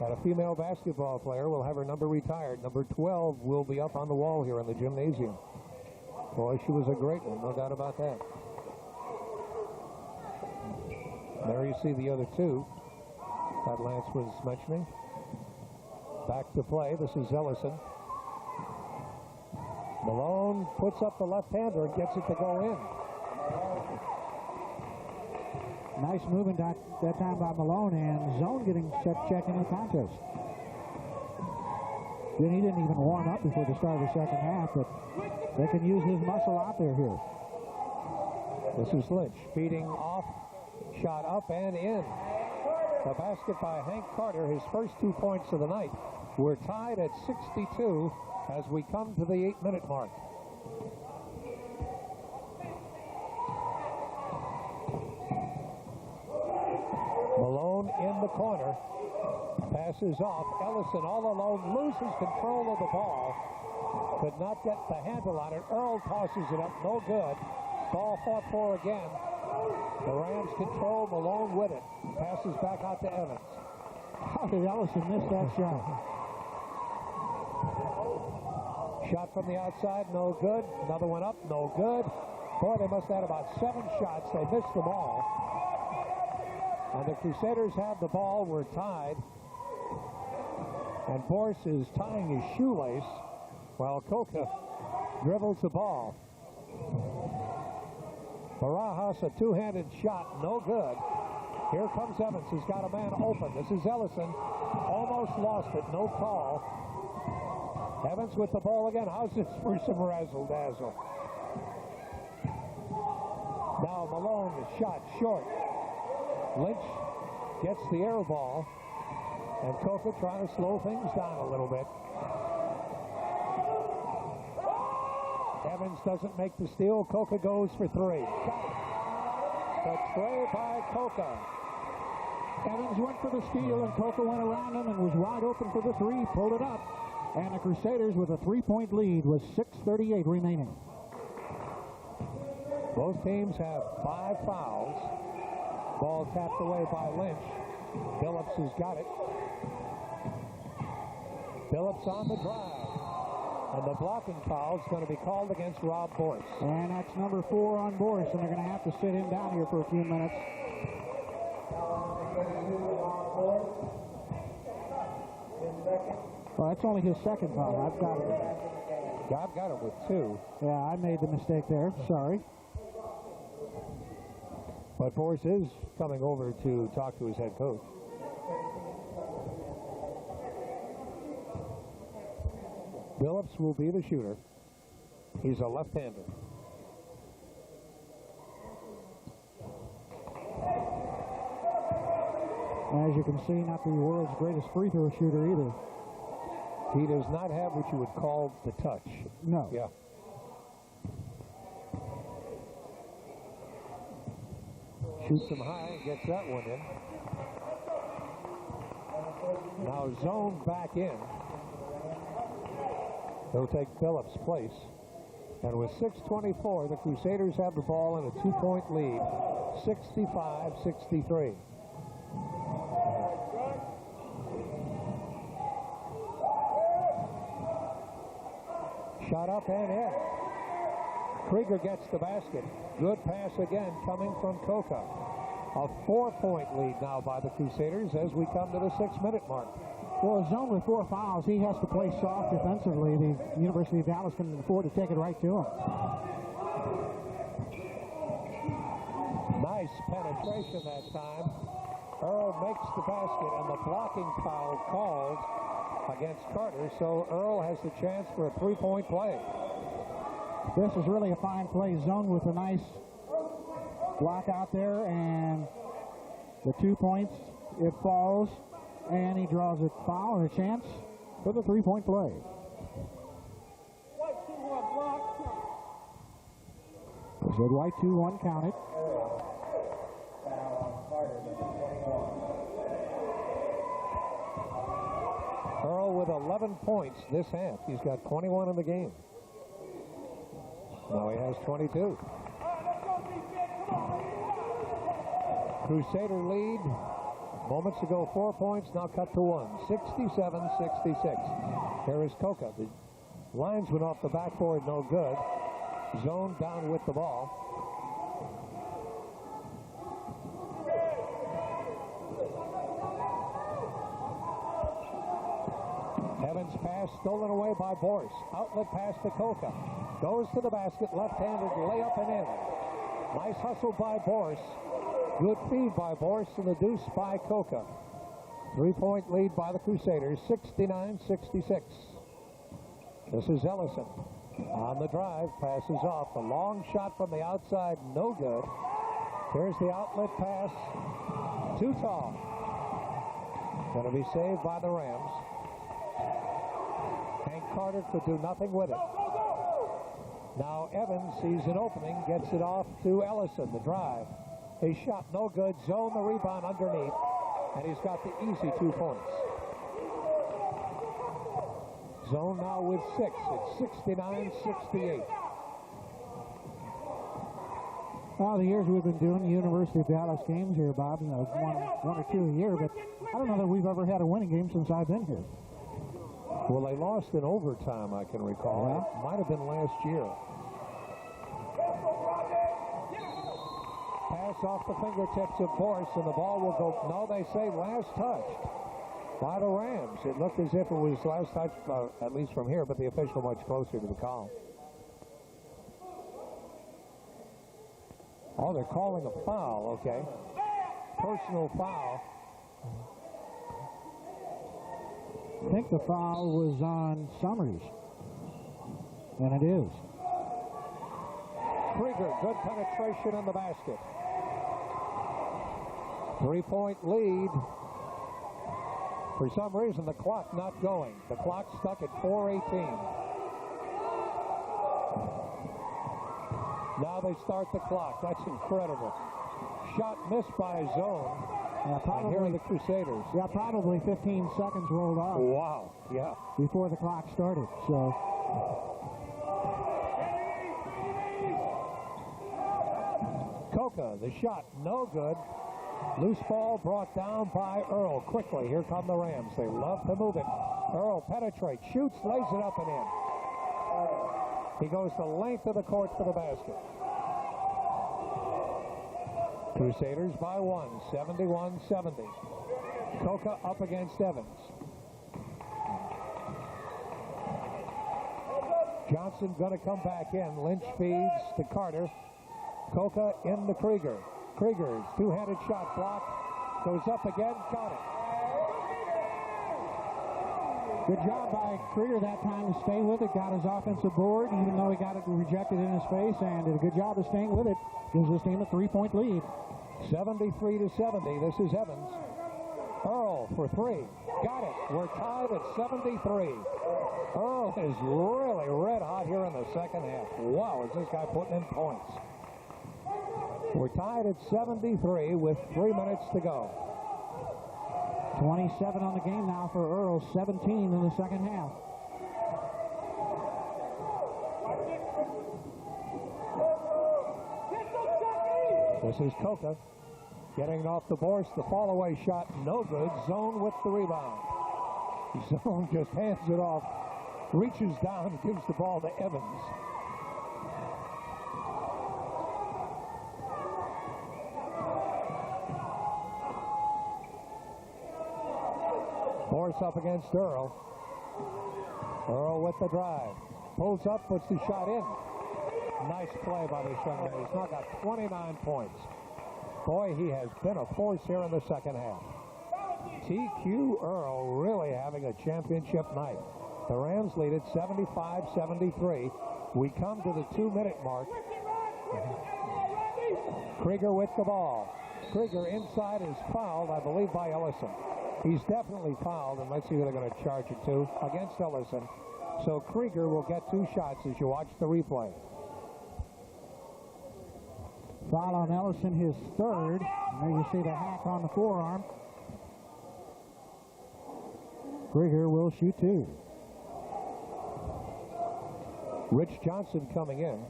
that a female basketball player will have her number retired. Number 12 will be up on the wall here in the gymnasium. Boy, she was a great one, no doubt about that. There you see the other 2 that Lance was mentioning. Back to play. This is Ellison. Malone puts up the left-hander and gets it to go in. Nice movement that time by Malone, and Zone getting set check in the contest. Then he didn't even warm up before the start of the second half, but they can use his muscle out there here. This is Lynch feeding off, shot up and in. The basket by Hank Carter, his first 2 points of the night. We're tied at 62 as we come to the 8-minute mark. Malone in the corner. Passes off. Ellison all alone, loses control of the ball. Could not get the handle on it. Earl tosses it up, no good. Ball fought for again. The Rams control, Malone with it. Passes back out to Evans. How did Ellison miss that shot? Shot from the outside, no good. Another one up, no good. Boy, they must have had about 7 shots. They missed them all. And the Crusaders have the ball. We're tied. And Boyce is tying his shoelace while Coca dribbles the ball. Barajas, a 2-handed shot, no good. Here comes Evans. He's got a man open. This is Ellison. Almost lost it, no call. Evans with the ball again. How's this for some razzle-dazzle? Now Malone, the shot short. Lynch gets the air ball, and Coca trying to slow things down a little bit. Evans doesn't make the steal. Coca goes for three. The tray by Coca. Evans went for the steal, and Coca went around him and was wide open for the three, pulled it up. And the Crusaders with a 3-point lead with 6:38 remaining. Both teams have 5 fouls. Ball tapped away by Lynch. Phillips has got it. Phillips on the drive. And the blocking foul is going to be called against Rob Boyce. And that's number 4 on Boyce, and they're going to have to sit him down here for a few minutes. Well, that's only his second foul. I've got it with 2. Yeah, I made the mistake there. Sorry. But Boyce is coming over to talk to his head coach. Phillips will be the shooter. He's a left-hander. As you can see, not the world's greatest free throw shooter either. He does not have what you would call the touch. No. Yeah. Shoots him high, gets that one in. Now zone back in. He'll take Phillips' place. And with 6:24, the Crusaders have the ball in a 2-point lead, 65-63. Shot up and in. Krieger gets the basket. Good pass again coming from Coca. A 4-point lead now by the Crusaders as we come to the 6-minute mark. Well, a zone with 4 fouls, he has to play soft defensively. The University of Dallas can afford to take it right to him. Nice penetration that time. Earl makes the basket, and the blocking foul called against Carter, so Earl has the chance for a 3-point play. This is really a fine play. Zone with a nice block out there, and the 2 points, it falls, and he draws a foul and a chance for the 3-point play. So White 2-1 counted. Earl with 11 points this half. He's got 21 in the game. Now he has 22. Crusader lead. Moments ago, 4 points, now cut to 1. 67-66. Here is Coca. The lines went off the backboard, no good. Zone down with the ball. Evans pass stolen away by Boyce. Outlet pass to Coca. Goes to the basket, left-handed layup and in. Nice hustle by Boyce. Good feed by Boyce and the deuce by Coca. 3-point lead by the Crusaders, 69-66. This is Ellison. On the drive, passes off. A long shot from the outside, no good. Here's the outlet pass. Too tall. Going to be saved by the Rams. Hank Carter could do nothing with it. Now Evans sees an opening, gets it off to Ellison, the drive. His shot no good, zone the rebound underneath, and he's got the easy 2 points. Zone now with 6. It's 69-68. Well, the years we've been doing the University of Dallas games here, Bob, you know, one or two a year, but I don't know that we've ever had a winning game since I've been here. Well, they lost in overtime, I can recall. Yeah. It might have been last year. Pass off the fingertips of Boyce, and the ball will go, no, they say last touch by the Rams. It looked as if it was last touch, at least from here, but the official much closer to the call. Oh, they're calling a foul, okay. Personal foul. I think the foul was on Summers, and it is. Krieger, good penetration in the basket. 3-point lead. For some reason, the clock not going. The clock's stuck at 4:18. Now they start the clock. That's incredible. Shot missed by a zone. And here are the Crusaders. Yeah, probably 15 seconds rolled off. Wow, yeah. Before the clock started, so. Coca, the shot, no good. Loose ball brought down by Earl. Quickly, here come the Rams. They love to move it. Earl penetrates, shoots, lays it up and in. He goes the length of the court for the basket. Crusaders by 1, 71-70. Coca up against Evans. Johnson going to come back in. Lynch feeds to Carter. Coca in to Krieger. Krieger's two-handed shot blocked. Goes up again. Got it. Good job by Krieger that time to stay with it. Got his offensive board, even though he got it rejected in his face, and did a good job of staying with it. Gives this team a 3-point lead. 73-70. This is Evans. Earl for 3. Got it. We're tied at 73. Earl is really red hot here in the second half. Wow, is this guy putting in points. We're tied at 73 with 3 minutes to go. 27 on the game now for Earl, 17 in the second half. This is Coca getting off the boards. The fall-away shot, no good. Zone with the rebound. Zone just hands it off, reaches down, and gives the ball to Evans. Force up against Earl. Earl with the drive. Pulls up, puts the shot in. Nice play by this young man. He's now got 29 points. Boy, he has been a force here in the second half. TQ Earl really having a championship night. The Rams lead it 75-73. We come to the 2-minute mark. Krieger with the ball. Krieger inside is fouled, I believe, by Ellison. He's definitely fouled, and let's see who they're going to charge it to, against Ellison. So Krieger will get 2 shots as you watch the replay. Foul on Ellison, his third. There you see the hack on the forearm. Krieger will shoot 2. Rich Johnson coming in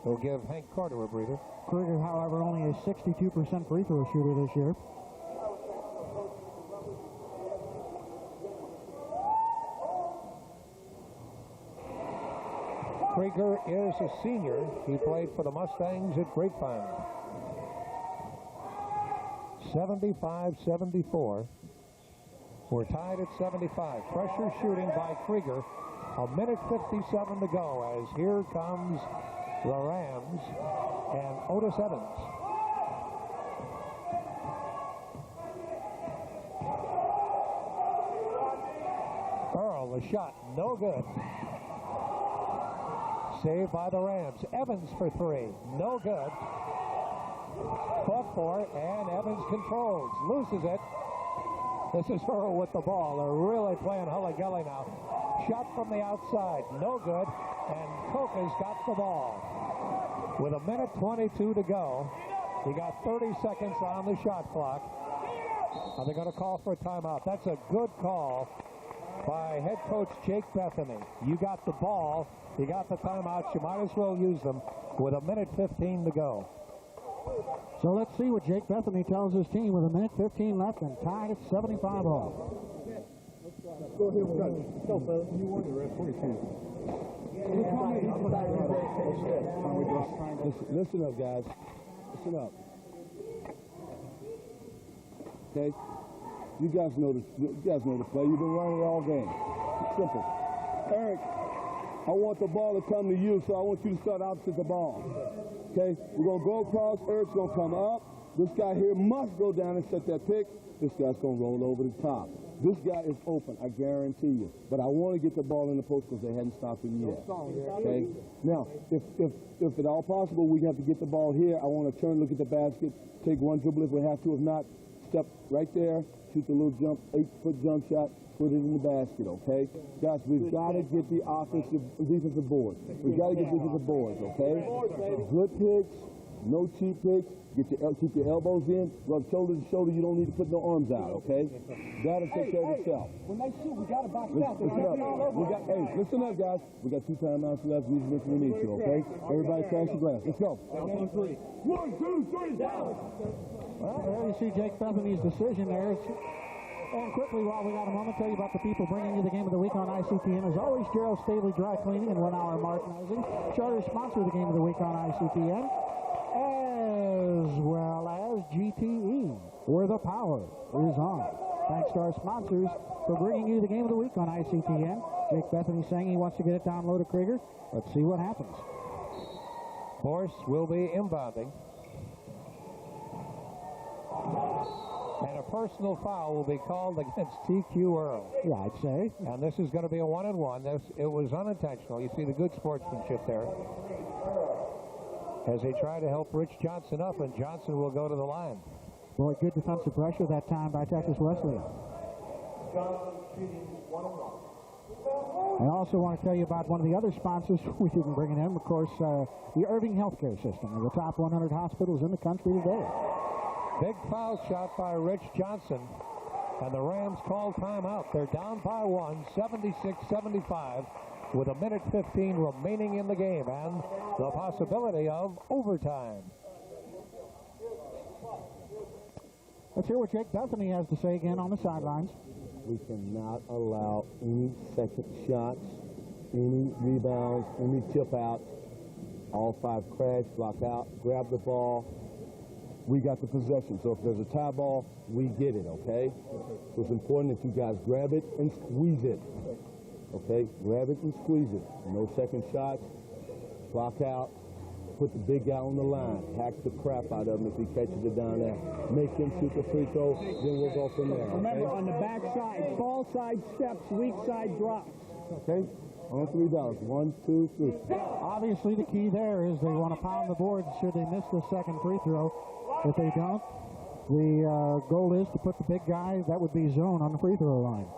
will give Hank Carter a breather. Krieger, however, only a 62% free throw shooter this year. Krieger is a senior. He played for the Mustangs at Grapevine. 75-74. We're tied at 75. Pressure shooting by Krieger. 1:57 to go as here comes the Rams and Otis Evans. Earl, the shot, no good. Saved by the Rams. Evans for 3. No good. Fought for it, and Evans controls. Loses it. This is Earl with the ball. They're really playing Hully-Gully now. Shot from the outside. No good. And Coca's got the ball. With 1:22 to go. He got 30 seconds on the shot clock. Are they going to call for a timeout? That's a good call by head coach Jake Bethany. You got the ball. You got the timeouts. You might as well use them with 1:15 to go. So let's see what Jake Bethany tells his team with 1:15 left and tied at 75 all. Go here, coach. Go, fellas. You won the rest. 42. Listen up, guys. Listen up. Okay? You guys know the play. You've been running it all game. It's simple. Eric, I want the ball to come to you, so I want you to start opposite the ball. Okay? We're going to go across. Eric's going to come up. This guy here must go down and set that pick. This guy's going to roll over the top. This guy is open, I guarantee you. But I want to get the ball in the post because they hadn't stopped him yet. Okay? Now, if at all possible, we have to get the ball here. I want to turn, look at the basket, take one dribble if we have to. If not, step right there, shoot the little jump, 8-foot jump shot, put it in the basket, okay? Guys, we've got to get the defensive boards. We've got to get defensive boards, okay? Good picks, no cheap picks. Keep your elbows in. Rub shoulder to shoulder. You don't need to put no arms out, okay? Got to take care of yourself. When they shoot, we got to box out. Listen up, guys. We got 2 timeouts left. Use this when we need to, okay? Everybody crash your glass. Let's go. 1, 2, 3. 1, 2, 3, down. Well, there you see Jake Bethany's decision there. And quickly, while we got a moment, tell you about the people bringing you the game of the week on ICTN. As always, Gerald Staley Dry Cleaning and 1 Hour Martinizing. Charter sponsor the game of the week on ICTN. As well as GTE, where the power is on. Thanks to our sponsors for bringing you the game of the week on ICTN. Jake Bethany saying he wants to get it down low to Krieger. Let's see what happens. Boris will be inbounding. And a personal foul will be called against TQ Earl. Yeah, I'd say. And this is going to be a 1-and-1. It was unintentional. You see the good sportsmanship there. As they try to help Rich Johnson up, and Johnson will go to the line. Boy, good defensive pressure that time by Texas Wesleyan. I also want to tell you about one of the other sponsors we didn't bring it in, of course, the Irving Healthcare System, the top 100 hospitals in the country today. Big foul shot by Rich Johnson, and the Rams call timeout. They're down by 1, 76-75. With 1:15 remaining in the game and the possibility of overtime. Let's hear what Jake Bethany has to say again on the sidelines. We cannot allow any second shots, any rebounds, any tip outs. All 5 crash, block out, grab the ball. We got the possession. So if there's a tie ball, we get it, okay? So it's important that you guys grab it and squeeze it. Okay, grab it and squeeze it. No second shots. Block out. Put the big guy on the line. Hack the crap out of him if he catches it down there. Make him shoot the free throw. Then we'll go from there. Okay? Remember, on the back side, ball side steps, weak side drops. Okay? On 3 balls. 1, 2, 3. Obviously, the key there is they want to pound the board should they miss the second free throw. If they don't, the goal is to put the big guy, that would be zone, on the free throw line.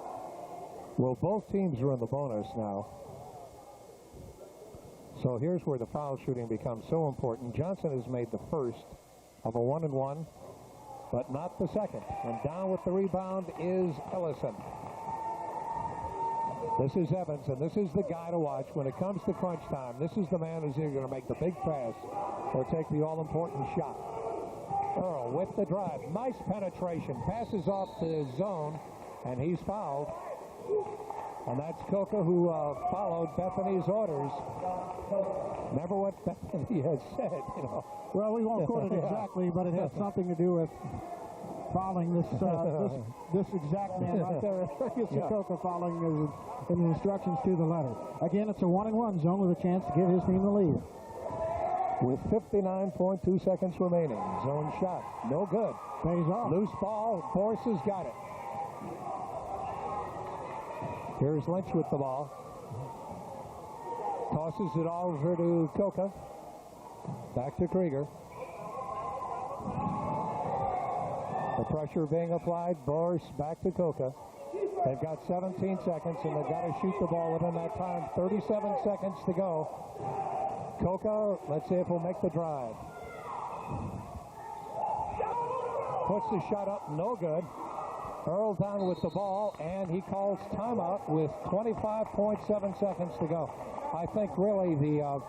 Well, both teams are in the bonus now. So here's where the foul shooting becomes so important. Johnson has made the first of a 1-and-1, but not the second. And down with the rebound is Ellison. This is Evans, and this is the guy to watch when it comes to crunch time. This is the man who's either going to make the big pass or take the all-important shot. Earl with the drive. Nice penetration. Passes off to his zone, and he's fouled. And that's Coca, who followed Bethany's orders. Remember what Bethany has said, you know. Well, we won't quote it exactly, but it has something to do with following this this exact man right there. Coca following his instructions to the letter. Again, it's a 1-and-1 zone with a chance to give his team the lead. With 59.2 seconds remaining. Zone shot. No good. Pays off. Loose ball. Boris has got it. Here's Lynch with the ball. Tosses it over to Coca. Back to Krieger. The pressure being applied. Boris back to Coca. They've got 17 seconds, and they've got to shoot the ball within that time. 37 seconds to go. Coca, let's see if he'll make the drive. Puts the shot up, no good. Earl down with the ball, and he calls timeout with 25.7 seconds to go. I think really the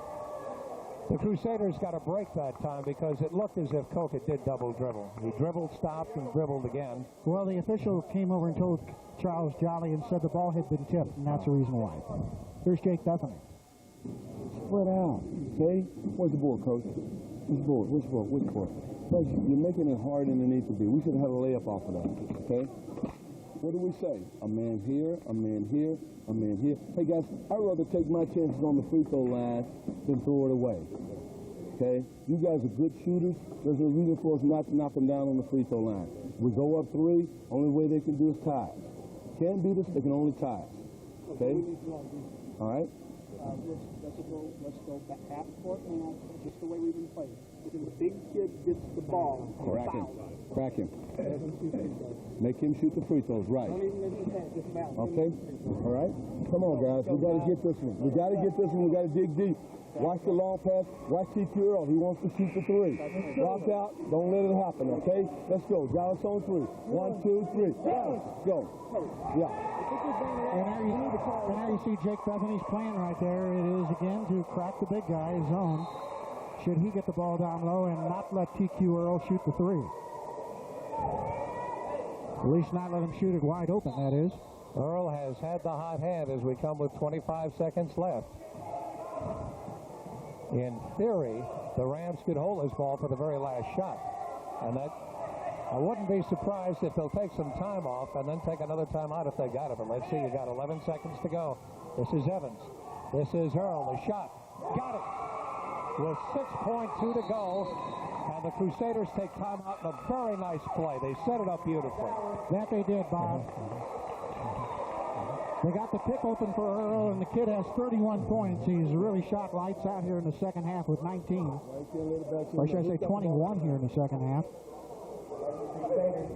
Crusaders got to break that time because it looked as if Coca did double dribble. He dribbled, stopped, and dribbled again. Well, the official came over and told Charles Jolly and said the ball had been tipped, and that's the reason why. Here's Jake Bethany. Spread out, okay? Where's the board, Coach? Which board? Which board? Which board? Coach, you're making it hard than it needs to be. We should have had a layup off of that, okay? What do we say? A man here, a man here, a man here. Hey, guys, I'd rather take my chances on the free throw line than throw it away. Okay? You guys are good shooters. There's no reason for us not to knock them down on the free throw line. We go up 3, only way they can do is tie. Can't beat us, they can only tie us. Okay? All right? Let's go back half court now, just the way we've been playing. If the big kid gets the ball, Crack him. Make him shoot the free throws, right. don't even let his head, just balance. Okay? All right? Come on, guys. We got to get this one. We got to get this one. We got to dig deep. Watch the long pass. Watch TQ Earl. He wants to shoot the 3. Walk out. Don't let it happen, okay? Let's go. Dallas on 3. 1, 2, 3. Go. Yeah. And there you see Jake Bethany's plan right there. It is, again, to crack the big guy's zone. Should he get the ball down low and not let TQ Earl shoot the 3. At least not let him shoot it wide open, that is. Earl has had the hot hand as we come with 25 seconds left. In theory, the Rams could hold this ball for the very last shot. And that, I wouldn't be surprised if they'll take some time off and then take another timeout if they got it. But let's see, you got 11 seconds to go. This is Evans. This is Earl. The shot. Got it. With 6.2 to go. And the Crusaders take timeout in a very nice play. They set it up beautifully. That they did, Bob. They got the pick open for Earl, and the kid has 31 points. He's really shot lights out here in the second half with 19. Or should I say 21 here in the second half.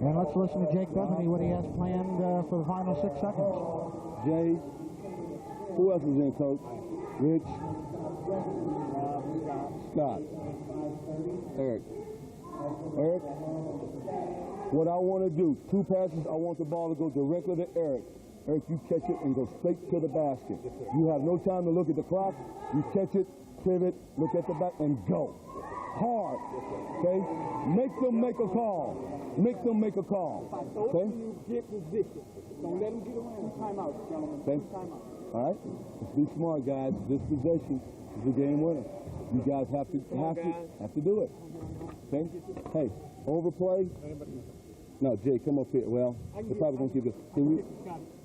And let's listen to Jake Bethany, what he has planned for the final 6 seconds. Jay, who else is in, Coach? Rich, Scott, Eric. Eric, what I want to do, 2 passes, I want the ball to go directly to Eric. Eric, you catch it and go straight to the basket. You have no time to look at the clock. You catch it, pivot, look at the back, and go. Hard, okay? Make them make a call. Make them make a call, okay? You get position. Don't let them get around. Timeout, gentlemen. Okay? Timeout. All right? Let's be smart, guys. This possession is a game winner. You guys have to do it. Okay? Hey, overplay. No, Jay, come up here. Well, they're probably going to keep it. Can you?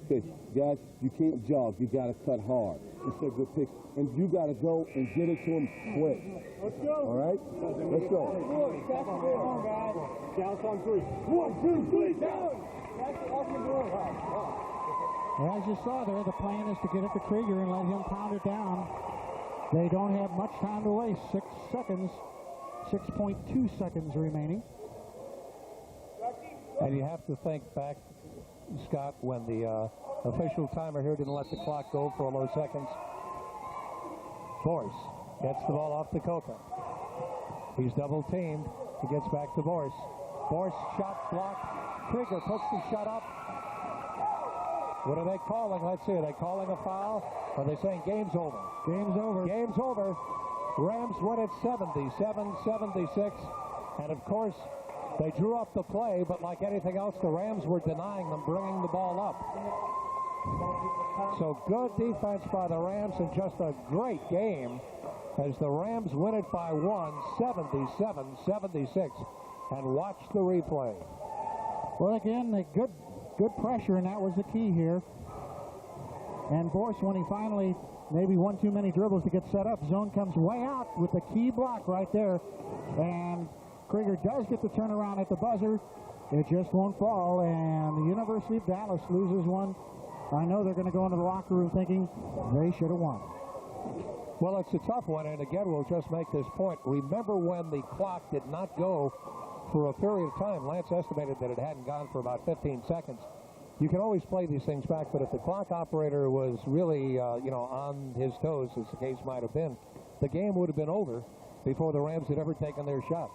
Okay, guys, you can't jog. You got to cut hard. It's a good pick. And you got to go and get it to him quick. Let's go. All right? Let's go. Come on, guys. Dallas on 3. 1, 2, 3, down. That's off the door. As you saw there, the plan is to get it to Krieger and let him pound it down. They don't have much time to waste. 6 seconds, 6.2 seconds remaining. And you have to think back, Scott, when the official timer here didn't let the clock go for all those seconds. Boyce gets the ball off to Coca. He's double-teamed. He gets back to Boyce. Boyce shot blocked. Krieger puts the shot up. What are they calling? Let's see. Are they calling a foul? Or are they saying game's over? Game's over. Game's over. Rams win it 77-76. And, of course, they drew up the play, but like anything else, the Rams were denying them bringing the ball up. So good defense by the Rams and just a great game as the Rams win it by 1, 77-76. And watch the replay. Well, again, the good pressure, and that was the key here. And Boyce, when he finally maybe one too many dribbles to get set up, zone comes way out with the key block right there. And Krieger does get the turnaround at the buzzer. It just won't fall, and the University of Dallas loses one. I know they're going to go into the locker room thinking they should have won. Well, it's a tough one, and again, we'll just make this point. Remember when the clock did not go for a period of time? Lance estimated that it hadn't gone for about 15 seconds. You can always play these things back, but if the clock operator was really, on his toes, as the case might have been, the game would have been over before the Rams had ever taken their shot.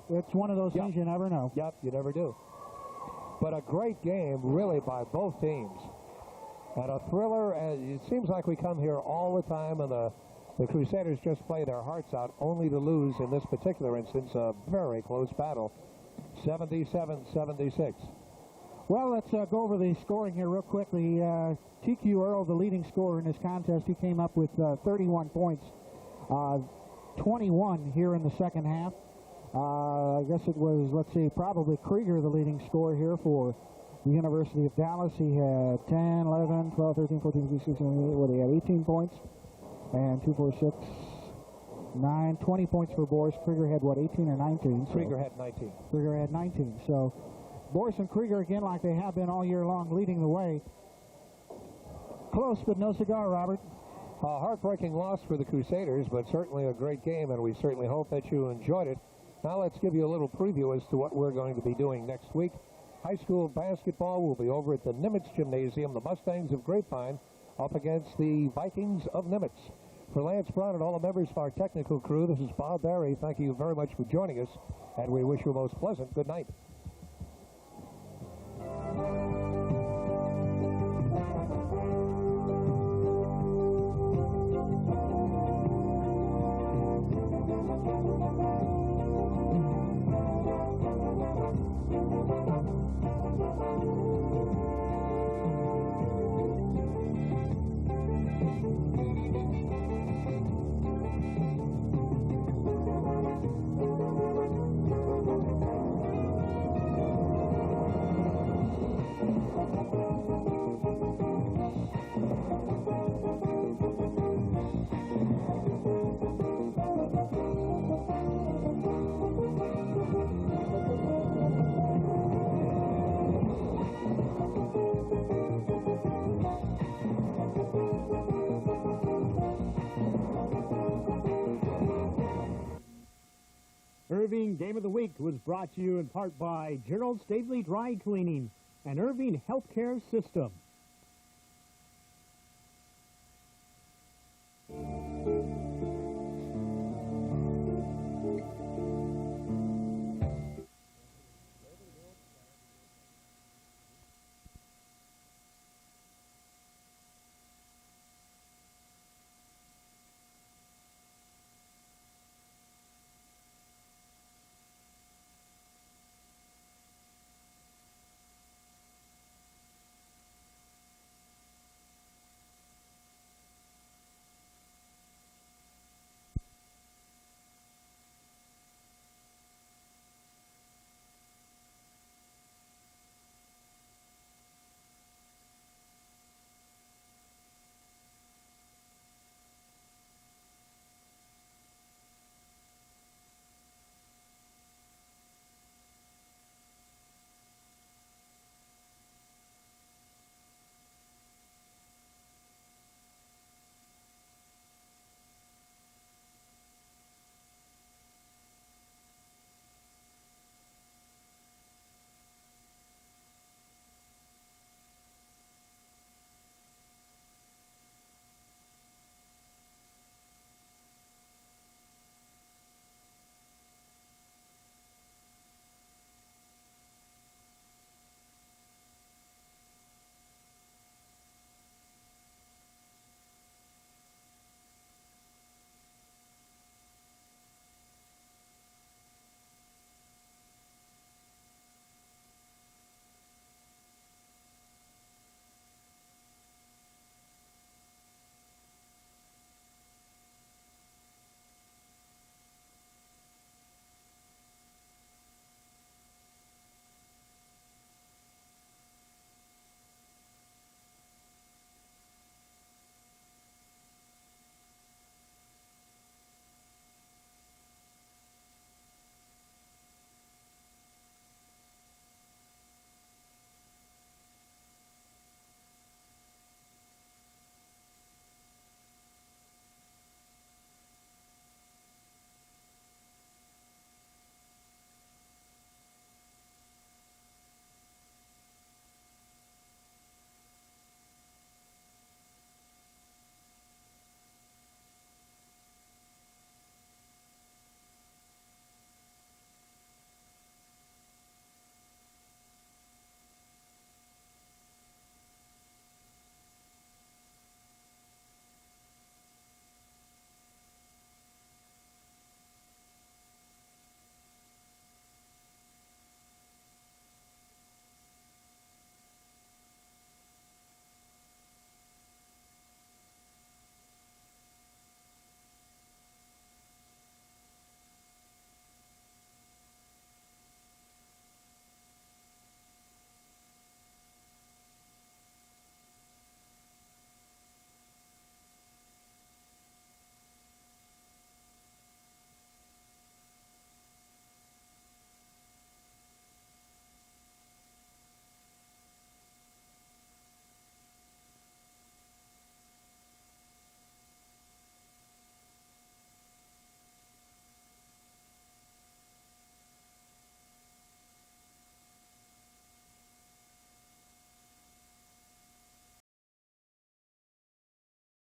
It's one of those things you never know. Yep, you never do. But a great game, really, by both teams. And a thriller, and it seems like we come here all the time, and the Crusaders just play their hearts out, only to lose, in this particular instance, a very close battle, 77-76. Well, let's go over the scoring here real quickly. TQ Earl, the leading scorer in this contest, he came up with 31 points, 21 here in the second half. I guess it was, let's see, probably Krieger, the leading scorer here for the University of Dallas. He had 10, 11, 12, 13, 14, 15, 16, 17, he had 18 points. And 2, 4, 6, 20 points for Boris. Krieger had, what, 18 or 19? So Krieger had 19. Krieger had 19. So Boris and Krieger, again, like they have been all year long, leading the way. Close, but no cigar, Robert. A heartbreaking loss for the Crusaders, but certainly a great game, and we certainly hope that you enjoyed it. Now let's give you a little preview as to what we're going to be doing next week. High school basketball will be over at the Nimitz Gymnasium. The Mustangs of Grapevine up against the Vikings of Nimitz. For Lance Brown and all the members of our technical crew, this is Bob Barry. Thank you very much for joining us, and we wish you a most pleasant good night. Irving Game of the Week was brought to you in part by Gerald Stavely Dry Cleaning and Irving Healthcare System.